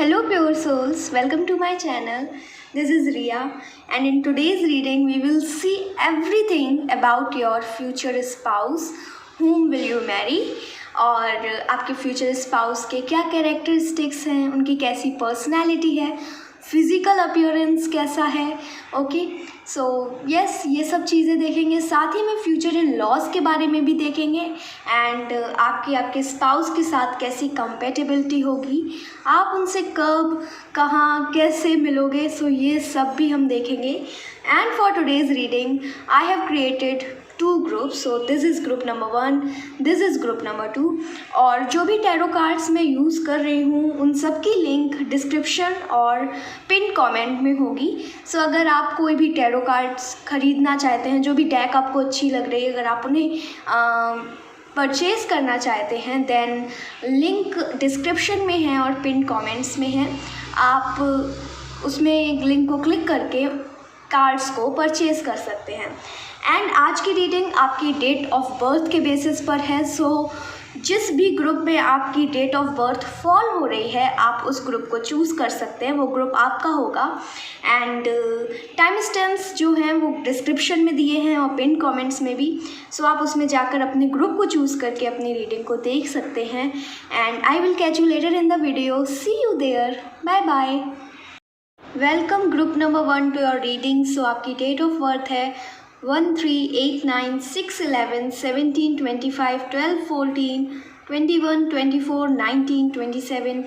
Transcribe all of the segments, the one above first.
Hello pure souls, welcome to my channel. This is Ria and in today's reading we will see everything about your future spouse, whom will you marry और आपके future spouse के क्या characteristics हैं, उनकी कैसी personality है, physical appearance कैसा है। ओके सो यस, ये सब चीज़ें देखेंगे। साथ ही में फ्यूचर इन लॉज के बारे में भी देखेंगे एंड आपके स्पाउस के साथ कैसी कंपेटेबिलिटी होगी, आप उनसे कब कहाँ कैसे मिलोगे। सो ये सब भी हम देखेंगे। And for today's reading I have created 2 groups. So this is group number 1, this is group number 2। और जो भी टैरो कार्ड्स मैं यूज़ कर रही हूँ उन सब की लिंक डिस्क्रिप्शन और पिन कमेंट में होगी। सो अगर आप कोई भी टैरो कार्ड्स ख़रीदना चाहते हैं, जो भी डेक आपको अच्छी लग रही है, अगर आप उन्हें परचेज़ करना चाहते हैं देन लिंक डिस्क्रिप्शन में है और पिन कमेंट्स में है। आप उसमें लिंक को क्लिक करके कार्ड्स को परचेज़ कर सकते हैं। एंड आज की रीडिंग आपकी डेट ऑफ बर्थ के बेसिस पर है। सो जिस भी ग्रुप में आपकी डेट ऑफ बर्थ फॉल हो रही है आप उस ग्रुप को चूज़ कर सकते हैं, वो ग्रुप आपका होगा। एंड टाइम स्टैम्प्स जो हैं वो डिस्क्रिप्शन में दिए हैं और पिन कमेंट्स में भी। सो आप उसमें जाकर अपने ग्रुप को चूज़ करके अपनी रीडिंग को देख सकते हैं। And I will catch you later in the video. See you there, bye bye. Welcome group number 1 to your reading. So आपकी डेट ऑफ बर्थ है 1, 3, 8, 9, 6, 11, 17, 25, 12, 14, 21, 24, 19, 27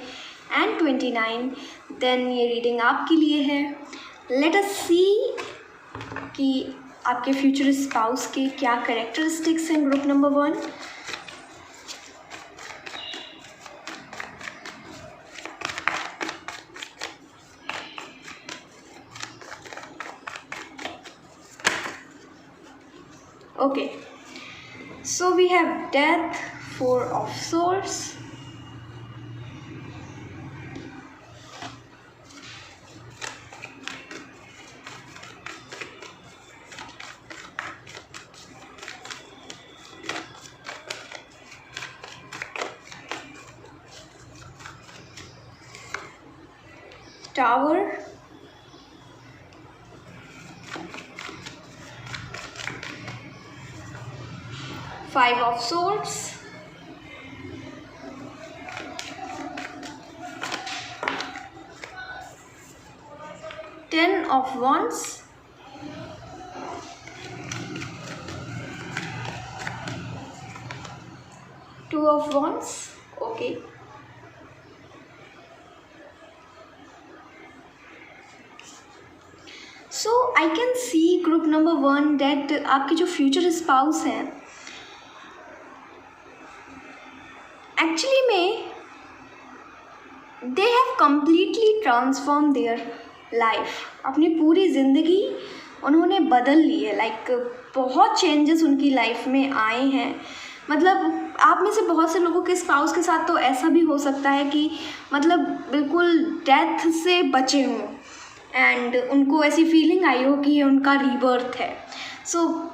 एंड 29। देन ये रीडिंग आपके लिए है। लेट अस सी कि आपके फ्यूचर स्पाउस के क्या कैरेक्टरिस्टिक्स हैं। Group number 1, okay, so we have Death, 4 of Swords, Tower, 5 of Swords, Ten of Wands, Two of Wands. Okay, so I can see group number 1 that आपके जो future spouse हैं actually में they have completely transform their life. अपनी पूरी ज़िंदगी उन्होंने बदल ली है। लाइक बहुत चेंजेस उनकी लाइफ में आए हैं। मतलब आप में से बहुत से लोगों के स्पाउस के साथ तो ऐसा भी हो सकता है कि मतलब बिल्कुल डेथ से बचे हों एंड उनको ऐसी फीलिंग आई हो कि ये उनका रीबर्थ है। सो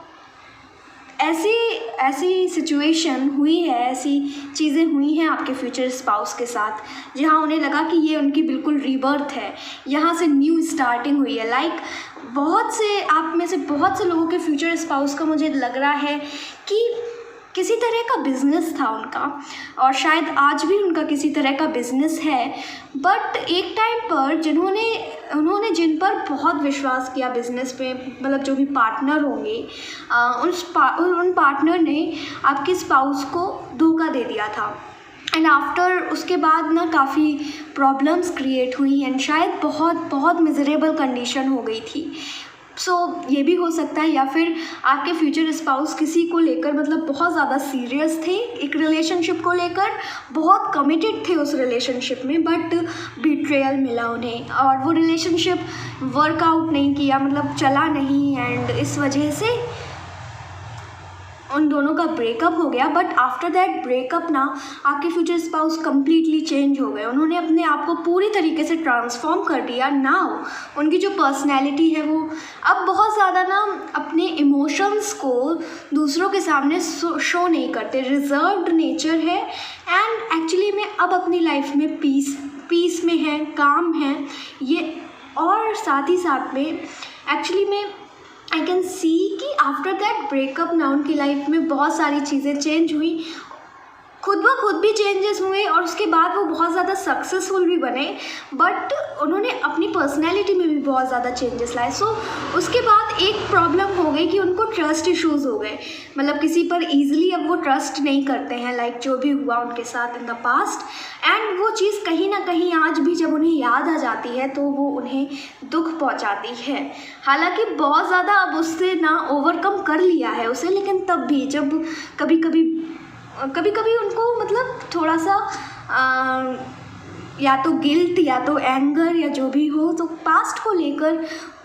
ऐसी सिचुएशन हुई है, ऐसी चीज़ें हुई हैं आपके फ्यूचर स्पाउस के साथ जहाँ उन्हें लगा कि ये उनकी बिल्कुल रीबर्थ है, यहाँ से न्यू स्टार्टिंग हुई है। लाइक आप में से बहुत से लोगों के फ्यूचर स्पाउस का मुझे लग रहा है कि किसी तरह का बिज़नेस था उनका और शायद आज भी उनका किसी तरह का बिज़नेस है। बट एक टाइम पर उन्होंने जिन पर बहुत विश्वास किया बिज़नेस पे, मतलब जो भी पार्टनर होंगे उन पार्टनर ने आपके स्पाउस को धोखा दे दिया था। एंड आफ्टर उसके बाद ना काफ़ी प्रॉब्लम्स क्रिएट हुई एंड शायद बहुत मिजरेबल कंडीशन हो गई थी। सो ये भी हो सकता है, या फिर आपके फ्यूचर स्पाउस किसी को लेकर मतलब बहुत ज़्यादा सीरियस थे, एक रिलेशनशिप को लेकर बहुत कमिटेड थे उस रिलेशनशिप में, बट बिट्रेयल मिला उन्हें और वो रिलेशनशिप वर्कआउट नहीं किया, मतलब चला नहीं एंड इस वजह से उन दोनों का ब्रेकअप हो गया। बट आफ्टर दैट ब्रेकअप ना आपके फ्यूचर स्पाउस कम्प्लीटली चेंज हो गए। उन्होंने अपने आप को पूरी तरीके से ट्रांसफॉर्म कर दिया। नाउ उनकी जो पर्सनैलिटी है वो अब बहुत ज़्यादा ना अपने इमोशंस को दूसरों के सामने शो नहीं करते, रिजर्व्ड नेचर है एंड एक्चुअली में अब अपनी लाइफ में पीस में है, हैं, काम हैं ये, और साथ ही साथ में एक्चुअली में आई कैन सी कि आफ्टर दैट ब्रेकअप ना उनकी लाइफ में बहुत सारी चीज़ें चेंज हुई, खुद ब खुद भी चेंजेस हुए और उसके बाद वो बहुत ज़्यादा सक्सेसफुल भी बने, बट उन्होंने अपनी पर्सनैलिटी में भी बहुत ज़्यादा चेंजेस लाए। सो उसके बाद एक प्रॉब्लम हो गई कि उनको ट्रस्ट इश्यूज़ हो गए, मतलब किसी पर ईजिली अब वो ट्रस्ट नहीं करते हैं, लाइक जो भी हुआ उनके साथ इन द पास्ट, एंड वो चीज़ कहीं ना कहीं आज भी जब उन्हें याद आ जाती है तो वो उन्हें दुख पहुंचाती है। हालांकि बहुत ज़्यादा अब उससे ना ओवरकम कर लिया है उसे, लेकिन तब भी जब कभी कभी उनको मतलब थोड़ा सा या तो गिल्ट या तो एंगर या जो भी हो, तो पास्ट को लेकर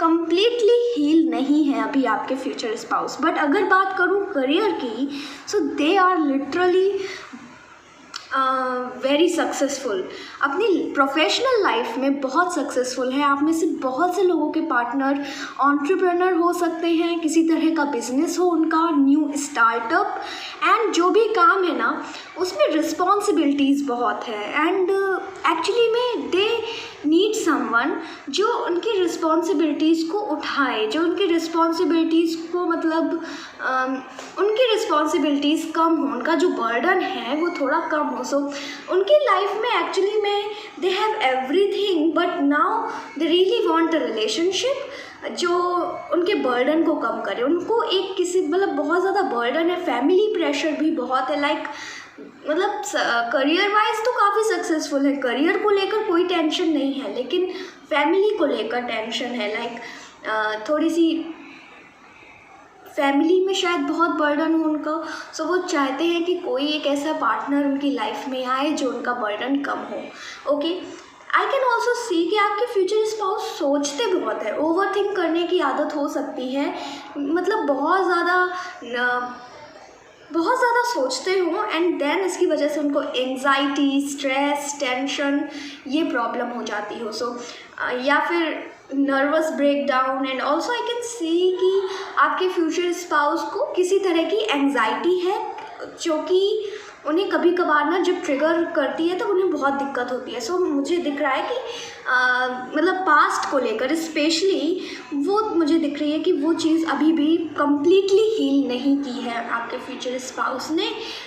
कंप्लीटली हील नहीं है अभी आपके फ्यूचर स्पाउस। बट अगर बात करूँ करियर की, so they are literally very successful, अपनी प्रोफेशनल लाइफ में बहुत सक्सेसफुल है। आप में से बहुत से लोगों के पार्टनर एंटरप्रेन्योर हो सकते हैं, किसी तरह का बिजनेस हो उनका, न्यू स्टार्टअप, एंड जो भी काम है ना उसमें रिस्पॉन्सिबिलिटीज़ बहुत है, एंड एक्चुअली में दे नीड समवन जो उनकी रिस्पॉन्सिबिलिटीज़ को उठाए, जो उनकी रिस्पॉन्सिबिलिटीज़ को मतलब उनकी रिस्पॉन्सिबिलिटीज़ कम हो, उनका जो बर्डन है वो थोड़ा कम हो। सो उनकी लाइफ में एक्चुअली में they have everything, but now they really want a relationship जो उनके बर्डन को कम करे। उनको एक किसी मतलब बहुत ज़्यादा बर्डन है, फैमिली प्रेशर भी बहुत है, लाइक मतलब करियर वाइज तो काफ़ी सक्सेसफुल है, करियर को लेकर कोई टेंशन नहीं है, लेकिन फैमिली को लेकर टेंशन है, लाइक थोड़ी सी फैमिली में शायद बहुत बर्डन हो उनका। सो वो चाहते हैं कि कोई एक ऐसा पार्टनर उनकी लाइफ में आए जो उनका बर्डन कम हो। Okay, I can also see कि आपके फ्यूचर स्पाउस सोचते बहुत है, ओवर थिंक करने की आदत हो सकती है, मतलब बहुत ज़्यादा सोचते हो, एंड देन इसकी वजह से उनको एंजाइटी, स्ट्रेस, टेंशन ये प्रॉब्लम हो जाती हो। सो या फिर nervous breakdown, and also I can see कि आपके फ्यूचर स्पाउस को किसी तरह की एंजाइटी है जो कि उन्हें कभी कभार ना जब ट्रिगर करती है तो उन्हें बहुत दिक्कत होती है। सो मुझे दिख रहा है कि मतलब पास्ट को लेकर स्पेशली वो मुझे दिख रही है कि वो चीज़ अभी भी कम्प्लीटली हील नहीं की है आपके फ्यूचर स्पाउस ने,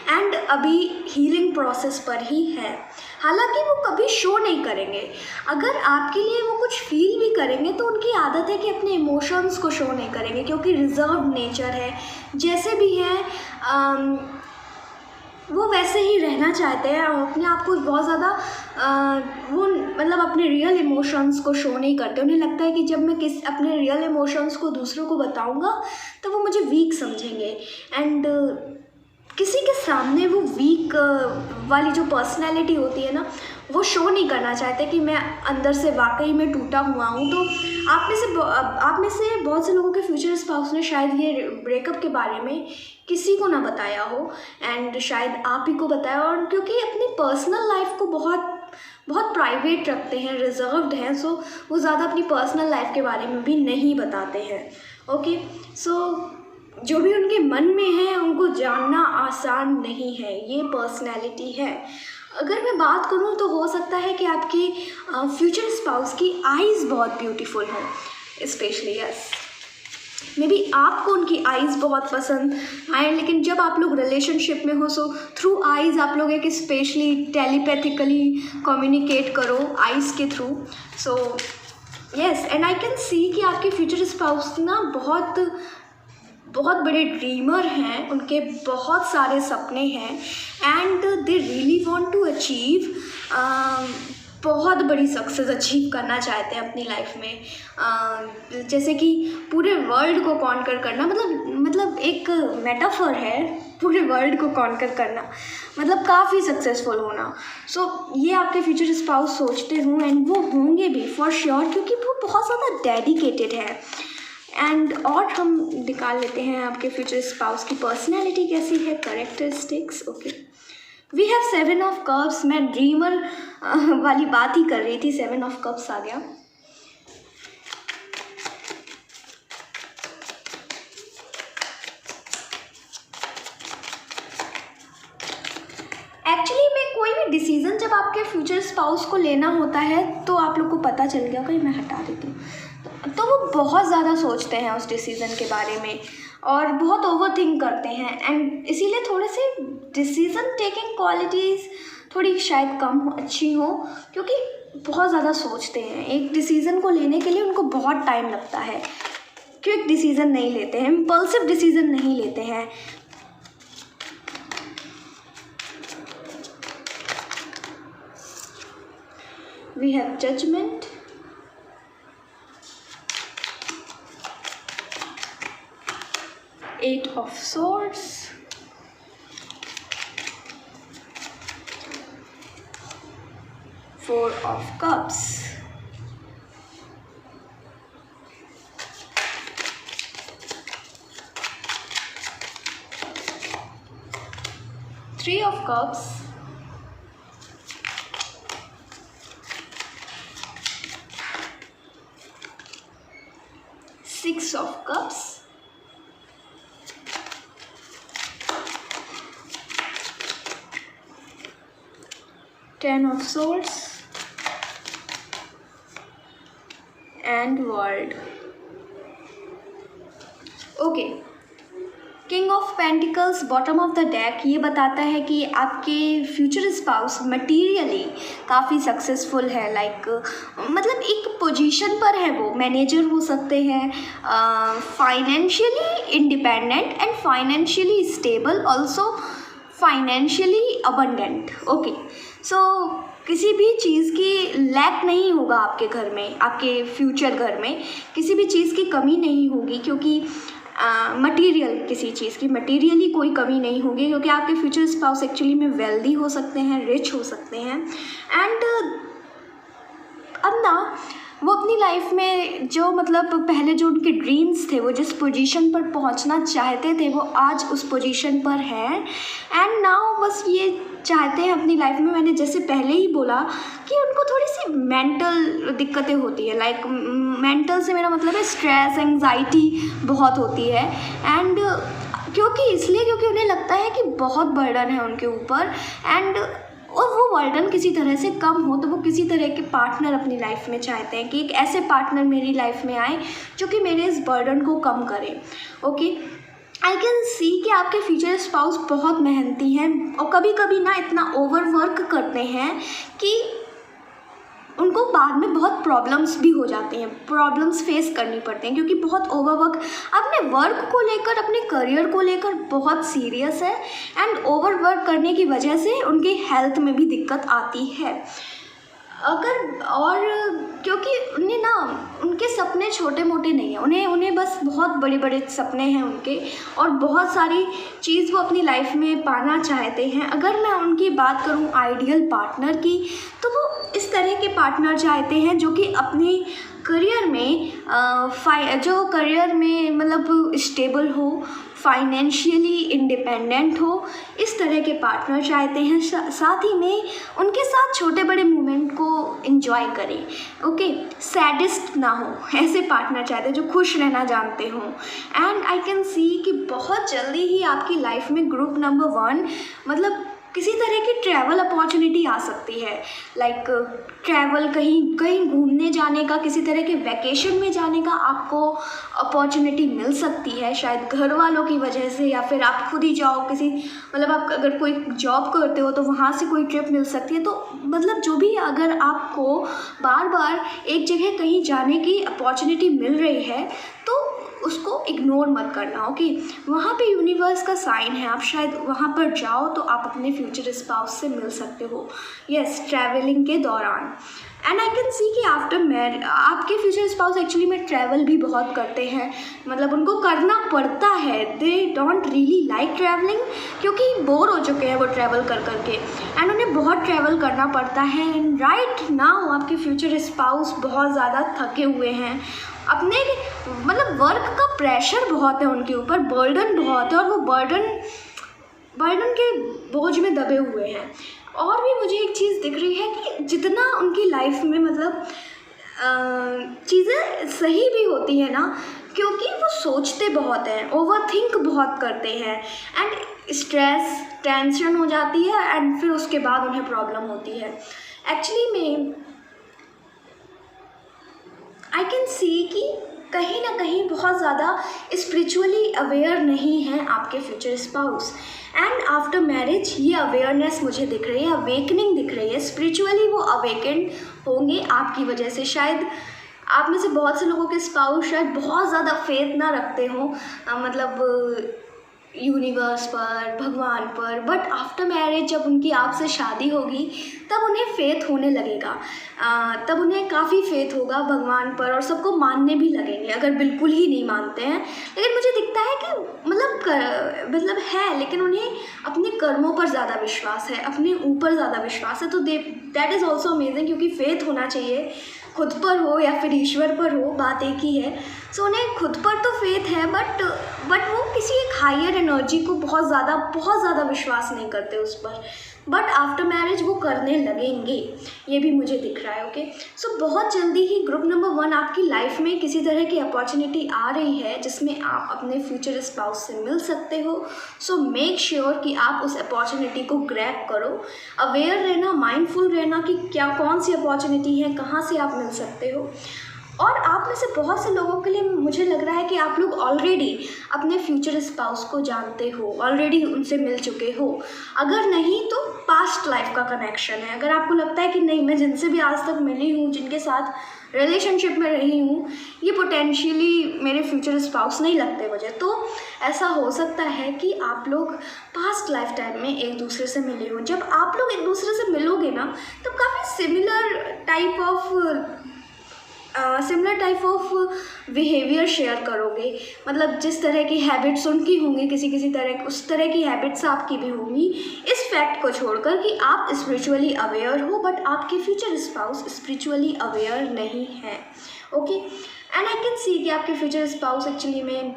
एंड अभी हीलिंग प्रोसेस पर ही है। हालांकि वो कभी शो नहीं करेंगे, अगर आपके लिए वो कुछ फील भी करेंगे तो उनकी आदत है कि अपने इमोशंस को शो नहीं करेंगे, क्योंकि रिजर्व नेचर है, जैसे भी है वो वैसे ही रहना चाहते हैं और अपने आप को बहुत ज़्यादा वो मतलब अपने रियल इमोशंस को शो नहीं करते। उन्हें लगता है कि जब मैं अपने रियल इमोशंस को दूसरों को बताऊंगा तो वो मुझे वीक समझेंगे, एंड किसी के सामने वो वीक वाली जो पर्सनैलिटी होती है ना वो शो नहीं करना चाहते कि मैं अंदर से वाकई में टूटा हुआ हूँ। तो आप में से बहुत से लोगों के फ्यूचर स्पाउस ने शायद ये ब्रेकअप के बारे में किसी को ना बताया हो, एंड शायद आप ही को बताया, और क्योंकि अपनी पर्सनल लाइफ को बहुत प्राइवेट रखते हैं, रिजर्व्ड हैं, सो वो ज़्यादा अपनी पर्सनल लाइफ के बारे में भी नहीं बताते हैं। ओके, सो जो भी उनके मन में है उनको जानना आसान नहीं है, ये पर्सनैलिटी है। अगर मैं बात करूँ तो हो सकता है कि आपके फ्यूचर स्पाउस की आईज़ बहुत ब्यूटीफुल हों, स्पेशली यस, मे बी आपको उनकी आईज़ बहुत पसंद आए, लेकिन जब आप लोग रिलेशनशिप में हो सो थ्रू आईज़ आप लोग एक स्पेशली टेलीपैथिकली कम्युनिकेट करो आईज़ के through. So yes, and I can see कि आपके फ्यूचर स्पाउस ना बहुत बड़े ड्रीमर हैं, उनके बहुत सारे सपने हैं, and they really want to achieve बहुत बड़ी सक्सेस अचीव करना चाहते हैं अपनी लाइफ में। जैसे कि पूरे वर्ल्ड को कॉन्कर करना, मतलब एक मेटाफर है, पूरे वर्ल्ड को कॉन्कर करना मतलब काफ़ी सक्सेसफुल होना। सो ये आपके फ्यूचर स्पाउस सोचते हों, एंड वो होंगे भी फॉर श्योर, क्योंकि वो बहुत ज़्यादा डेडिकेटेड है। एंड और हम निकाल लेते हैं आपके फ्यूचर स्पाउस की पर्सनैलिटी कैसी है, characteristics. Okay, we have 7 of cups. मैं ड्रीमर वाली बात ही कर रही थी, 7 ऑफ कप्स आ गया। एक्चुअली में कोई भी डिसीजन जब आप आपके फ्यूचर स्पाउस को लेना होता है तो आप लोग को पता चल गया, कहीं मैं हटा देती हूँ, तो वो बहुत ज़्यादा सोचते हैं उस डिसीज़न के बारे में और बहुत ओवर थिंक करते हैं। एंड इसीलिए थोड़े से डिसीज़न टेकिंग क्वालिटीज़ थोड़ी शायद कम अच्छी हो, क्योंकि बहुत ज़्यादा सोचते हैं। एक डिसीज़न को लेने के लिए उनको बहुत टाइम लगता है, क्विक डिसीज़न नहीं लेते हैं, इम्पल्सिव डिसीज़न नहीं लेते हैं। We have judgment, Eight of Swords, Four of Cups, Three of Cups, Six of Cups, Ten of Swords and World. Okay, king of pentacles bottom of the deck ये बताता है कि आपके फ्यूचर स्पाउस मटीरियली काफ़ी successful है। Like मतलब एक position पर है, वो मैनेजर हो सकते हैं, financially independent and financially stable, also financially abundant. Okay, so किसी भी चीज़ की लैक नहीं होगा आपके घर में, आपके फ्यूचर घर में किसी भी चीज़ की कमी नहीं होगी, क्योंकि मटेरियल किसी चीज़ की मटेरियली कोई कमी नहीं होगी, क्योंकि आपके फ्यूचर स्पाउस एक्चुअली में वेल्दी हो सकते हैं, रिच हो सकते हैं। एंड अब ना वो अपनी लाइफ में जो मतलब पहले जो उनके ड्रीम्स थे, वो जिस पोजीशन पर पहुंचना चाहते थे, वो आज उस पोजीशन पर हैं। एंड नाउ बस ये चाहते हैं अपनी लाइफ में, मैंने जैसे पहले ही बोला कि उनको थोड़ी सी मेंटल दिक्कतें होती है। लाइक मेंटल से मेरा मतलब है स्ट्रेस, एंग्जाइटी बहुत होती है। एंड क्योंकि उन्हें लगता है कि बहुत बर्डन है उनके ऊपर, एंड और वो बर्डन किसी तरह से कम हो, तो वो किसी तरह के पार्टनर अपनी लाइफ में चाहते हैं कि एक ऐसे पार्टनर मेरी लाइफ में आए जो कि मेरे इस बर्डन को कम करे। ओके, आई कैन सी कि आपके फ्यूचर स्पाउस बहुत मेहनती हैं और कभी कभी ना इतना ओवर वर्क करते हैं कि उनको बाद में बहुत प्रॉब्लम्स भी हो जाती हैं, प्रॉब्लम्स फेस करनी पड़ती हैं, क्योंकि बहुत ओवरवर्क अपने वर्क को लेकर, अपने करियर को लेकर बहुत सीरियस है। एंड ओवरवर्क करने की वजह से उनकी हेल्थ में भी दिक्कत आती है। क्योंकि उन्हें ना उनके सपने छोटे मोटे नहीं हैं, उन्हें बस बहुत बड़े बड़े सपने हैं उनके, और बहुत सारी चीज़ वो अपनी लाइफ में पाना चाहते हैं। अगर मैं उनकी बात करूं आइडियल पार्टनर की, तो वो इस तरह के पार्टनर चाहते हैं जो कि अपने करियर में मतलब स्टेबल हो, फाइनेंशियली इंडिपेंडेंट हो, इस तरह के पार्टनर चाहते हैं। साथ ही में उनके साथ छोटे बड़े मोमेंट को एंजॉय करें। ओके, सैडिस्ट ना हो, ऐसे पार्टनर चाहते हैं जो खुश रहना जानते हों। एंड आई कैन सी कि बहुत जल्दी ही आपकी लाइफ में ग्रुप नंबर 1 मतलब किसी तरह की ट्रैवल अपॉर्चुनिटी आ सकती है। लाइक ट्रैवल, कहीं घूमने जाने का, किसी तरह के वैकेशन में जाने का आपको अपॉर्चुनिटी मिल सकती है, शायद घर वालों की वजह से, या फिर आप खुद ही जाओ किसी, मतलब आप अगर कोई जॉब करते हो तो वहाँ से कोई ट्रिप मिल सकती है। तो मतलब जो भी, अगर आपको बार बार एक जगह कहीं जाने की अपॉर्चुनिटी मिल रही है तो उसको इग्नोर मत करना। ओके, वहाँ पे यूनिवर्स का साइन है, आप शायद वहाँ पर जाओ तो आप अपने फ्यूचर स्पाउस से मिल सकते हो, यस, ट्रैवलिंग के दौरान। एंड आई कैन सी कि आफ्टर मैरिज आपके फ्यूचर स्पाउस एक्चुअली में ट्रैवल भी बहुत करते हैं, मतलब उनको करना पड़ता है। They don't really like travelling, क्योंकि बोर हो चुके हैं वो ट्रैवल कर करके, एंड उन्हें बहुत ट्रैवल करना पड़ता है। एंड राइट नाउ आपके फ्यूचर स्पाउस बहुत ज़्यादा थके हुए हैं, अपने मतलब वर्क का प्रेशर बहुत है उनके ऊपर, बर्डन बहुत है, और वो बर्डन के बोझ में दबे हुए हैं। और भी मुझे एक चीज़ दिख रही है कि जितना उनकी लाइफ में मतलब चीज़ें सही भी होती है ना, क्योंकि वो सोचते बहुत हैं, ओवर थिंक बहुत करते हैं एंड स्ट्रेस टेंशन हो जाती है एंड फिर उसके बाद उन्हें प्रॉब्लम होती है। एक्चुअली में आई कैन सी कि कहीं ना कहीं बहुत ज़्यादा स्पिरिचुअली अवेयर नहीं है आपके future spouse, and after marriage ये अवेयरनेस मुझे दिख रही है, अवेकनिंग दिख रही है। स्पिरिचुअली वो अवेकेंड होंगे आपकी वजह से। शायद आप में से बहुत से लोगों के स्पाउस शायद बहुत ज़्यादा फेथ ना रखते हों, मतलब यूनिवर्स पर, भगवान पर, बट आफ्टर मैरिज जब उनकी आपसे शादी होगी तब उन्हें फेथ होने लगेगा, तब उन्हें काफ़ी फेथ होगा भगवान पर और सबको मानने भी लगेंगे, अगर बिल्कुल ही नहीं मानते हैं। लेकिन मुझे दिखता है कि मतलब है, लेकिन उन्हें अपने कर्मों पर ज़्यादा विश्वास है, अपने ऊपर ज़्यादा विश्वास है, तो दैट इज़ ऑल्सो अमेजिंग, क्योंकि फेथ होना चाहिए, खुद पर हो या फिर ईश्वर पर हो, बात एक ही है। सो उन्हें खुद पर तो फेथ है, बट वो किसी एक हायर एनर्जी को बहुत ज़्यादा विश्वास नहीं करते उस पर, बट आफ्टर मैरिज वो करने लगेंगे, ये भी मुझे दिख रहा है। ओके, सो बहुत जल्दी ही ग्रुप नंबर 1 आपकी लाइफ में किसी तरह की अपॉर्चुनिटी आ रही है जिसमें आप अपने फ्यूचर स्पाउस से मिल सकते हो। सो मेक श्योर कि आप उस अपॉर्चुनिटी को ग्रैब करो, अवेयर रहना, माइंडफुल रहना कि क्या कौन सी अपॉर्चुनिटी है, कहाँ से आप मिल सकते हो। और आप में से बहुत से लोगों के लिए मुझे लग रहा है कि आप लोग ऑलरेडी अपने फ्यूचर स्पाउस को जानते हो, ऑलरेडी उनसे मिल चुके हो। अगर नहीं तो पास्ट लाइफ का कनेक्शन है। अगर आपको लगता है कि नहीं, मैं जिनसे भी आज तक मिली हूँ, जिनके साथ रिलेशनशिप में रही हूँ, ये पोटेंशियली मेरे फ्यूचर स्पाउस नहीं लगते मुझे, तो ऐसा हो सकता है कि आप लोग पास्ट लाइफ टाइम में एक दूसरे से मिले हो। जब आप लोग एक दूसरे से मिलोगे ना, तब काफ़ी similar type of behaviour share करोगे, मतलब जिस तरह की हैबिट्स उनकी होंगी, किसी तरह उस तरह की हैबिट्स आपकी भी होंगी। इस फैक्ट को छोड़कर कि आप स्पिरिचुअली अवेयर हो, बट आपके फ्यूचर स्पाउस स्पिरिचुअली अवेयर नहीं है। Okay, and I can see कि आपके फ्यूचर स्पाउस एक्चुअली में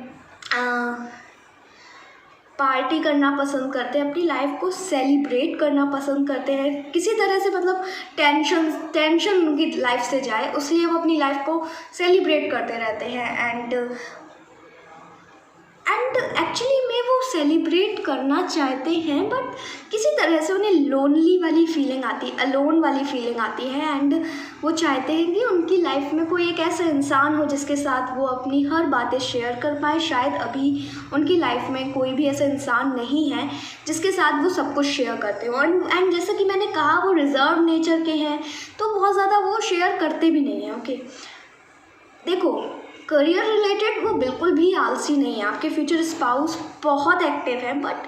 पार्टी करना पसंद करते हैं, अपनी लाइफ को सेलिब्रेट करना पसंद करते हैं, किसी तरह से मतलब टेंशन उनकी लाइफ से जाए, उसलिए वो अपनी लाइफ को सेलिब्रेट करते रहते हैं। एंड एक्चुअली में वो सेलिब्रेट करना चाहते हैं, बट किसी तरह से उन्हें लोनली वाली फीलिंग आती है, अलोन वाली फीलिंग आती है, एंड वो चाहते हैं कि उनकी लाइफ में कोई एक ऐसा इंसान हो जिसके साथ वो अपनी हर बातें शेयर कर पाए। शायद अभी उनकी लाइफ में कोई भी ऐसा इंसान नहीं है जिसके साथ वो सब कुछ शेयर करते हो। एंड जैसा कि मैंने कहा, वो रिजर्व नेचर के हैं, तो बहुत ज़्यादा वो शेयर करते भी नहीं हैं। ओके, देखो, करियर रिलेटेड वो बिल्कुल भी आलसी नहीं है, आपके फ्यूचर स्पाउस बहुत एक्टिव है, बट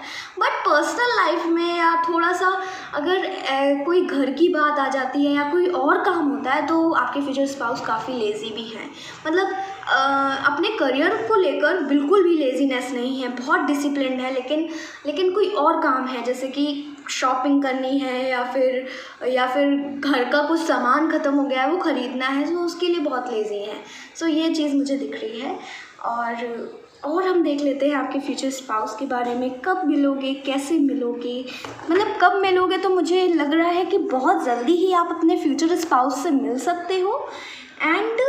पर्सनल लाइफ में या थोड़ा सा अगर कोई घर की बात आ जाती है या कोई और काम होता है, तो आपके फ्यूचर स्पाउस काफ़ी लेज़ी भी हैं। मतलब अपने करियर को लेकर बिल्कुल भी लेज़ीनेस नहीं है, बहुत डिसिप्लिन है, लेकिन कोई और काम है, जैसे कि शॉपिंग करनी है या फिर घर का कुछ सामान ख़त्म हो गया है, वो ख़रीदना है, तो उसके लिए बहुत लेज़ी है। सो ये चीज़ मुझे दिख रही है। और हम देख लेते हैं आपके फ्यूचर स्पाउस के बारे में। कब मिलोगे, कैसे मिलोगे, मतलब कब मिलोगे, तो मुझे लग रहा है कि बहुत जल्दी ही आप अपने फ्यूचर स्पाउस से मिल सकते हो, एंड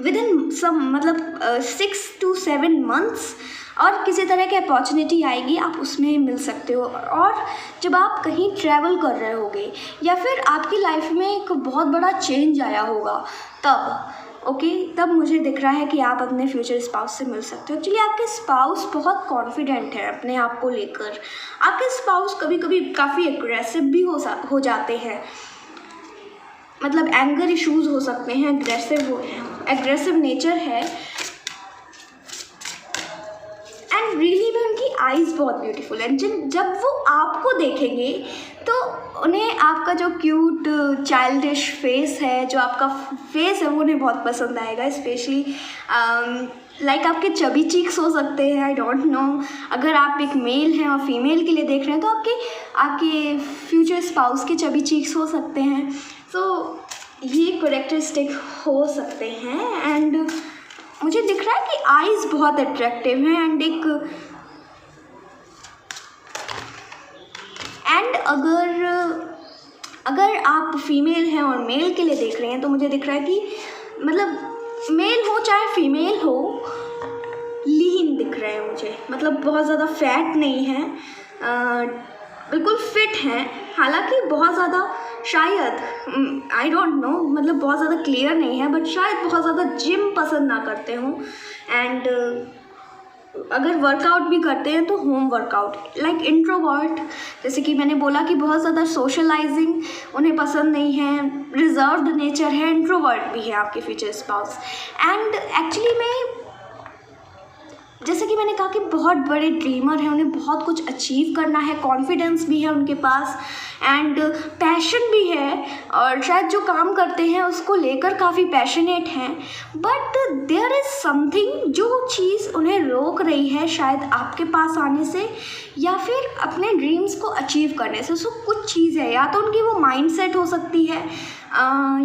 विदिन मतलब 6 to 7 months, और किसी तरह की अपॉर्चुनिटी आएगी, आप उसमें मिल सकते हो। और जब आप कहीं ट्रैवल कर रहे होगे या फिर आपकी लाइफ में एक बहुत बड़ा चेंज आया होगा, तब मुझे दिख रहा है कि आप अपने फ्यूचर स्पाउस से मिल सकते हो। एक्चुअली आपके स्पाउस बहुत कॉन्फिडेंट है अपने आप को लेकर। आपके स्पाउस कभी कभी काफ़ी एग्रेसिव भी हो जाते हैं, मतलब एंगर इश्यूज़ हो सकते हैं, एग्रेसिव नेचर है, एंड रियली में उनकी आईज़ बहुत ब्यूटीफुल है। जब वो आपको देखेंगे तो उन्हें आपका जो क्यूट चाइल्डिश फेस है, जो आपका फेस है, वो उन्हें बहुत पसंद आएगा। स्पेशली लाइक आपके चबी चीक्स हो सकते हैं, आई डोंट नो, अगर आप एक मेल हैं और फीमेल के लिए देख रहे हैं तो आपके फ्यूचर स्पाउस के चबी चीक्स हो सकते हैं। सो ये कैरेक्टरिस्टिक हो सकते हैं, एंड मुझे दिख रहा है कि आईज़ बहुत अट्रैक्टिव हैं, एंड अगर अगर आप फीमेल हैं और मेल के लिए देख रहे हैं तो मुझे दिख रहा है कि मतलब मेल हो चाहे फीमेल हो, लीन दिख रहे हैं मुझे, मतलब बहुत ज़्यादा फैट नहीं है, बिल्कुल फिट हैं। हालांकि बहुत ज़्यादा शायद आई डोंट नो, मतलब बहुत ज़्यादा क्लियर नहीं है, बट शायद बहुत ज़्यादा जिम पसंद ना करते हों। एंड अगर वर्कआउट भी करते हैं तो होम वर्कआउट, लाइक इंट्रोवर्ट, जैसे कि मैंने बोला कि बहुत ज़्यादा सोशलाइजिंग उन्हें पसंद नहीं है, रिजर्व्ड नेचर है, इंट्रोवर्ट भी है आपके फ्यूचर स्पाउस। एंड एक्चुअली में जैसे कि मैंने कहा कि बहुत बड़े ड्रीमर हैं, उन्हें बहुत कुछ अचीव करना है, कॉन्फिडेंस भी है उनके पास एंड पैशन भी है, और शायद जो काम करते हैं उसको लेकर काफ़ी पैशनेट हैं। बट देयर इज़ समथिंग, जो चीज़ उन्हें रोक रही है शायद आपके पास आने से या फिर अपने ड्रीम्स को अचीव करने से। सो कुछ चीज़ है, या तो उनकी वो माइंडसेट हो सकती है,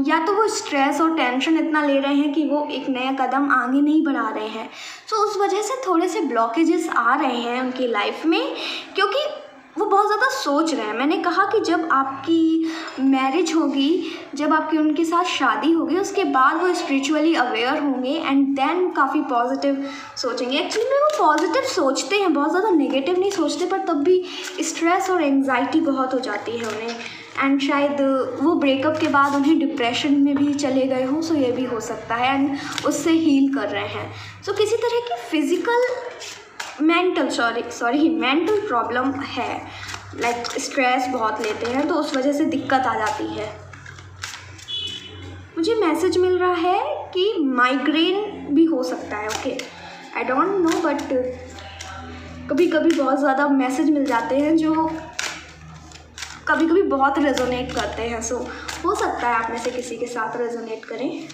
या तो वो स्ट्रेस और टेंशन इतना ले रहे हैं कि वो एक नया कदम आगे नहीं बढ़ा रहे हैं। सो उस वजह से थोड़े से ब्लॉकेजेस आ रहे हैं उनकी लाइफ में, क्योंकि वो बहुत ज़्यादा सोच रहे हैं। मैंने कहा कि जब आपकी मैरिज होगी, जब आपकी उनके साथ शादी होगी, उसके बाद वो स्पिरिचुअली अवेयर होंगे एंड देन काफ़ी पॉजिटिव सोचेंगे। एक्चुअली में वो पॉजिटिव सोचते हैं, बहुत ज़्यादा नेगेटिव नहीं सोचते, पर तब भी स्ट्रेस और एंग्जाइटी बहुत हो जाती है उन्हें। एंड शायद वो ब्रेकअप के बाद उन्हें डिप्रेशन में भी चले गए हों, सो ये भी हो सकता है, एंड उससे हील कर रहे हैं। सो किसी तरह की फिज़िकल मेंटल प्रॉब्लम है, लाइक स्ट्रेस बहुत लेते हैं तो उस वजह से दिक्कत आ जाती है। मुझे मैसेज मिल रहा है कि माइग्रेन भी हो सकता है। Okay, I don't know, but कभी कभी बहुत ज़्यादा मैसेज मिल जाते हैं जो कभी कभी बहुत रेजोनेट करते हैं। सो हो सकता है आप में से किसी के साथ रेजोनेट करें।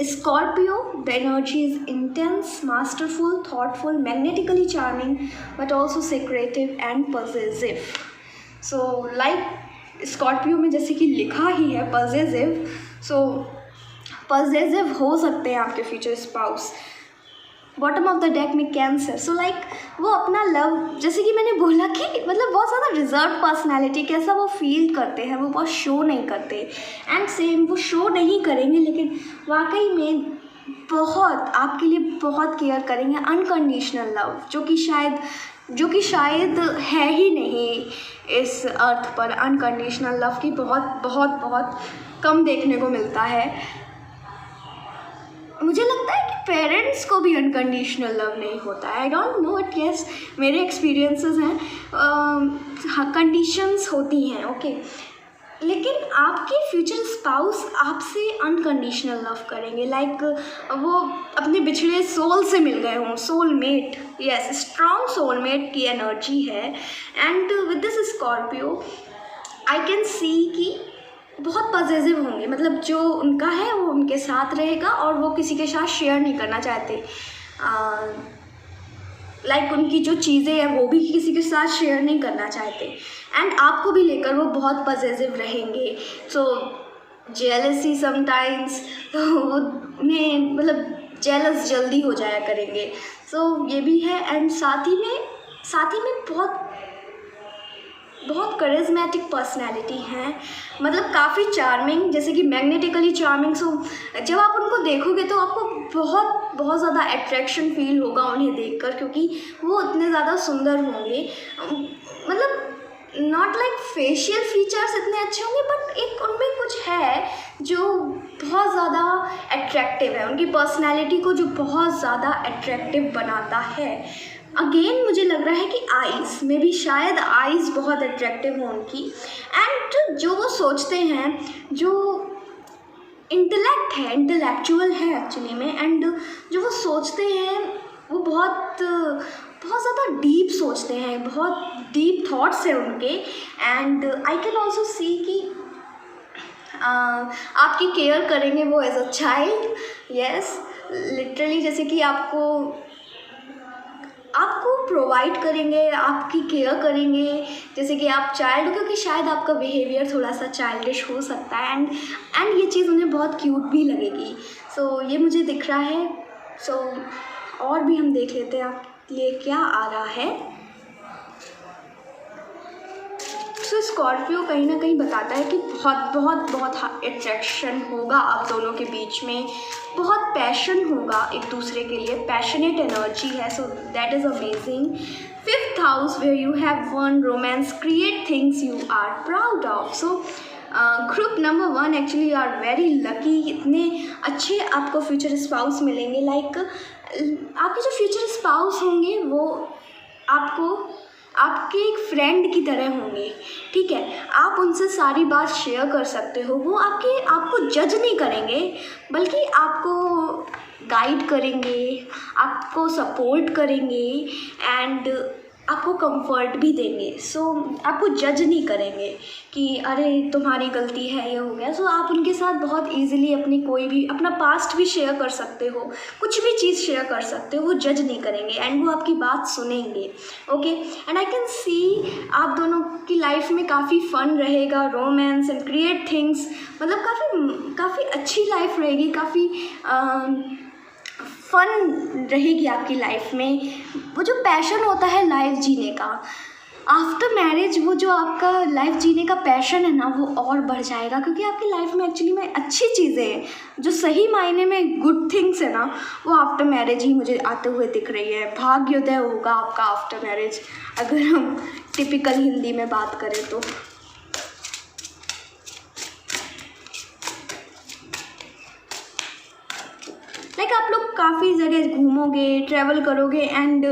Scorpio, the energy is intense, masterful, thoughtful, magnetically charming, but also secretive and possessive. So like Scorpio में जैसे कि लिखा ही है possessive, so possessive हो सकते हैं आपके future spouse. Bottom of the deck में कैंसर, सो लाइक वो अपना लव, जैसे कि मैंने बोला कि मतलब बहुत ज़्यादा रिजर्व पर्सनैलिटी, कैसा वो फील करते हैं, वो बहुत शो नहीं करते। एंड सेम वो शो नहीं करेंगे, लेकिन वाकई में बहुत आपके लिए बहुत केयर करेंगे, अनकंडीशनल लव, जो कि शायद है ही नहीं इस अर्थ पर। अनकंडीशनल लव की बहुत बहुत बहुत कम देखने को मिलता है। मुझे लगता है कि पेरेंट्स को भी अनकंडीशनल लव नहीं होता है, I don't know but yes मेरे एक्सपीरियंसेस हैं, हाँ कंडीशंस होती हैं। ओके, लेकिन आपके फ्यूचर स्पाउस आपसे अनकंडीशनल लव करेंगे, लाइक वो अपने बिछड़े सोल से मिल गए हों, सोलमेट, यस स्ट्रॉन्ग सोलमेट की एनर्जी है। And with this Scorpio I can see कि बहुत पॉजिटिव होंगे, मतलब जो उनका है वो उनके साथ रहेगा और वो किसी के साथ शेयर नहीं करना चाहते। लाइक उनकी जो चीज़ें हैं वो भी किसी के साथ शेयर नहीं करना चाहते। एंड आपको भी लेकर वो बहुत पॉजिटिव रहेंगे। सो जेलसी समटाइम्स, तो वो उन्हें मतलब जेलस जल्दी हो जाया करेंगे। सो ये भी है। एंड साथ ही में बहुत करिज्मेटिक पर्सनैलिटी हैं, मतलब काफ़ी चार्मिंग, जैसे कि मैग्नेटिकली चार्मिंग। सो जब आप उनको देखोगे तो आपको बहुत बहुत ज़्यादा अट्रैक्शन फील होगा उन्हें देखकर, क्योंकि वो इतने ज़्यादा सुंदर होंगे। मतलब नॉट लाइक फेशियल फीचर्स इतने अच्छे होंगे, बट एक उनमें कुछ है जो बहुत ज़्यादा अट्रैक्टिव है, उनकी पर्सनैलिटी को जो बहुत ज़्यादा अट्रैक्टिव बनाता है। अगेन मुझे लग रहा है कि आइज़ में भी शायद आइज़ बहुत अट्रैक्टिव हो उनकी। एंड जो वो सोचते हैं, जो इंटेलेक्चुअल है एक्चुअली में, एंड जो वो सोचते हैं वो बहुत ज़्यादा डीप सोचते हैं, बहुत डीप थॉट्स हैं उनके। And I can also see कि आपकी केयर करेंगे वो as a child, yes literally, जैसे कि आपको प्रोवाइड करेंगे, आपकी केयर करेंगे जैसे कि आप चाइल्ड हो, क्योंकि शायद आपका बिहेवियर थोड़ा सा चाइल्डिश हो सकता है। एंड ये चीज़ उन्हें बहुत क्यूट भी लगेगी। सो ये मुझे दिख रहा है। सो और भी हम देख लेते हैं आपके लिए क्या आ रहा है। सो स्कॉर्पियो कहीं ना कहीं बताता है कि बहुत बहुत बहुत अट्रैक्शन होगा आप दोनों के बीच में, बहुत पैशन होगा एक दूसरे के लिए, पैशनेट एनर्जी है, so that is amazing. Fifth house where you have one romance create things you are proud of. So group number 1 actually you are very lucky, इतने अच्छे आपको फ्यूचर स्पाउस मिलेंगे। लाइक आपके जो फ्यूचर स्पाउस होंगे वो आपको आपके एक फ्रेंड की तरह होंगे, ठीक है। आप उनसे सारी बात शेयर कर सकते हो, वो आपको जज नहीं करेंगे, बल्कि आपको गाइड करेंगे, आपको सपोर्ट करेंगे एंड आपको कंफर्ट भी देंगे। सो आपको जज नहीं करेंगे कि अरे तुम्हारी गलती है, ये हो गया। सो आप उनके साथ बहुत इजीली अपनी कोई भी अपना पास्ट भी शेयर कर सकते हो, कुछ भी चीज़ शेयर कर सकते हो, वो जज नहीं करेंगे एंड वो आपकी बात सुनेंगे। ओके, एंड आई कैन सी आप दोनों की लाइफ में काफ़ी फन रहेगा, रोमांस एंड क्रिएट थिंग्स, मतलब काफ़ी अच्छी लाइफ रहेगी, काफ़ी फन रहेगी आपकी लाइफ में। वो जो पैशन होता है लाइफ जीने का आफ्टर मैरिज, वो जो आपका लाइफ जीने का पैशन है ना, वो और बढ़ जाएगा, क्योंकि आपकी लाइफ में एक्चुअली में अच्छी चीज़ें हैं, जो सही मायने में गुड थिंग्स है ना, वो आफ्टर मैरिज ही मुझे आते हुए दिख रही है। भाग्योदय होगा आपका आफ्टर मैरिज, अगर हम टिपिकल हिंदी में बात करें तो। लाइक आप लोग काफ़ी जगह घूमोगे, ट्रैवल करोगे एंड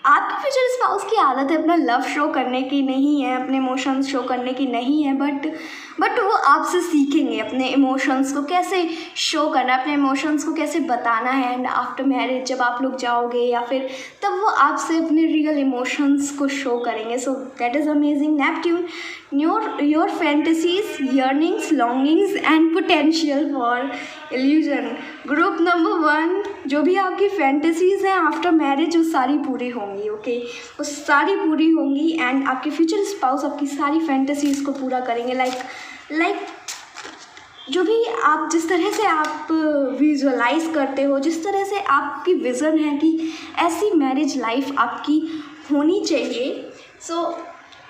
आपकी फ्यूचर स्पाउस की आदत है अपना लव शो करने की नहीं है, अपने इमोशंस शो करने की नहीं है, बट वो आपसे सीखेंगे अपने इमोशंस को कैसे शो करना है, अपने इमोशंस को कैसे बताना है। एंड आफ्टर मैरिज जब आप लोग जाओगे या फिर तब वो आपसे अपने रियल इमोशंस को शो करेंगे। सो that is amazing. Neptune, your fantasies, yearnings, longings and potential for illusion. Group number 1, जो भी आपकी फैंटेसीज हैं आफ्टर मैरिज वो सारी पूरी होंगी। ओके, वो सारी पूरी होंगी एंड आपके फ्यूचर स्पाउस आपकी सारी फैंटेसीज को पूरा करेंगे। लाइक जो भी आप जिस तरह से आप विजुअलाइज करते हो, जिस तरह से आपकी विज़न है कि ऐसी मैरिज लाइफ आपकी होनी चाहिए, सो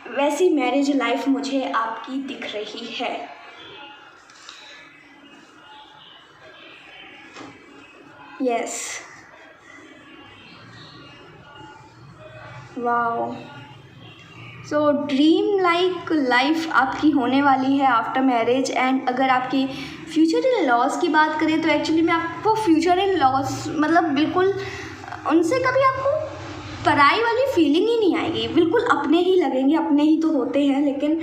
वैसी मैरिज लाइफ मुझे आपकी दिख रही है। Yes, wow. So dream like life आपकी होने वाली है आफ्टर मैरिज। एंड अगर आपकी फ्यूचर इन लॉज की बात करें तो एक्चुअली में आपको फ्यूचर इन लॉज मतलब बिल्कुल उनसे कभी आपको पराई वाली फीलिंग ही नहीं आएगी, बिल्कुल अपने ही लगेंगे, अपने ही तो होते हैं, लेकिन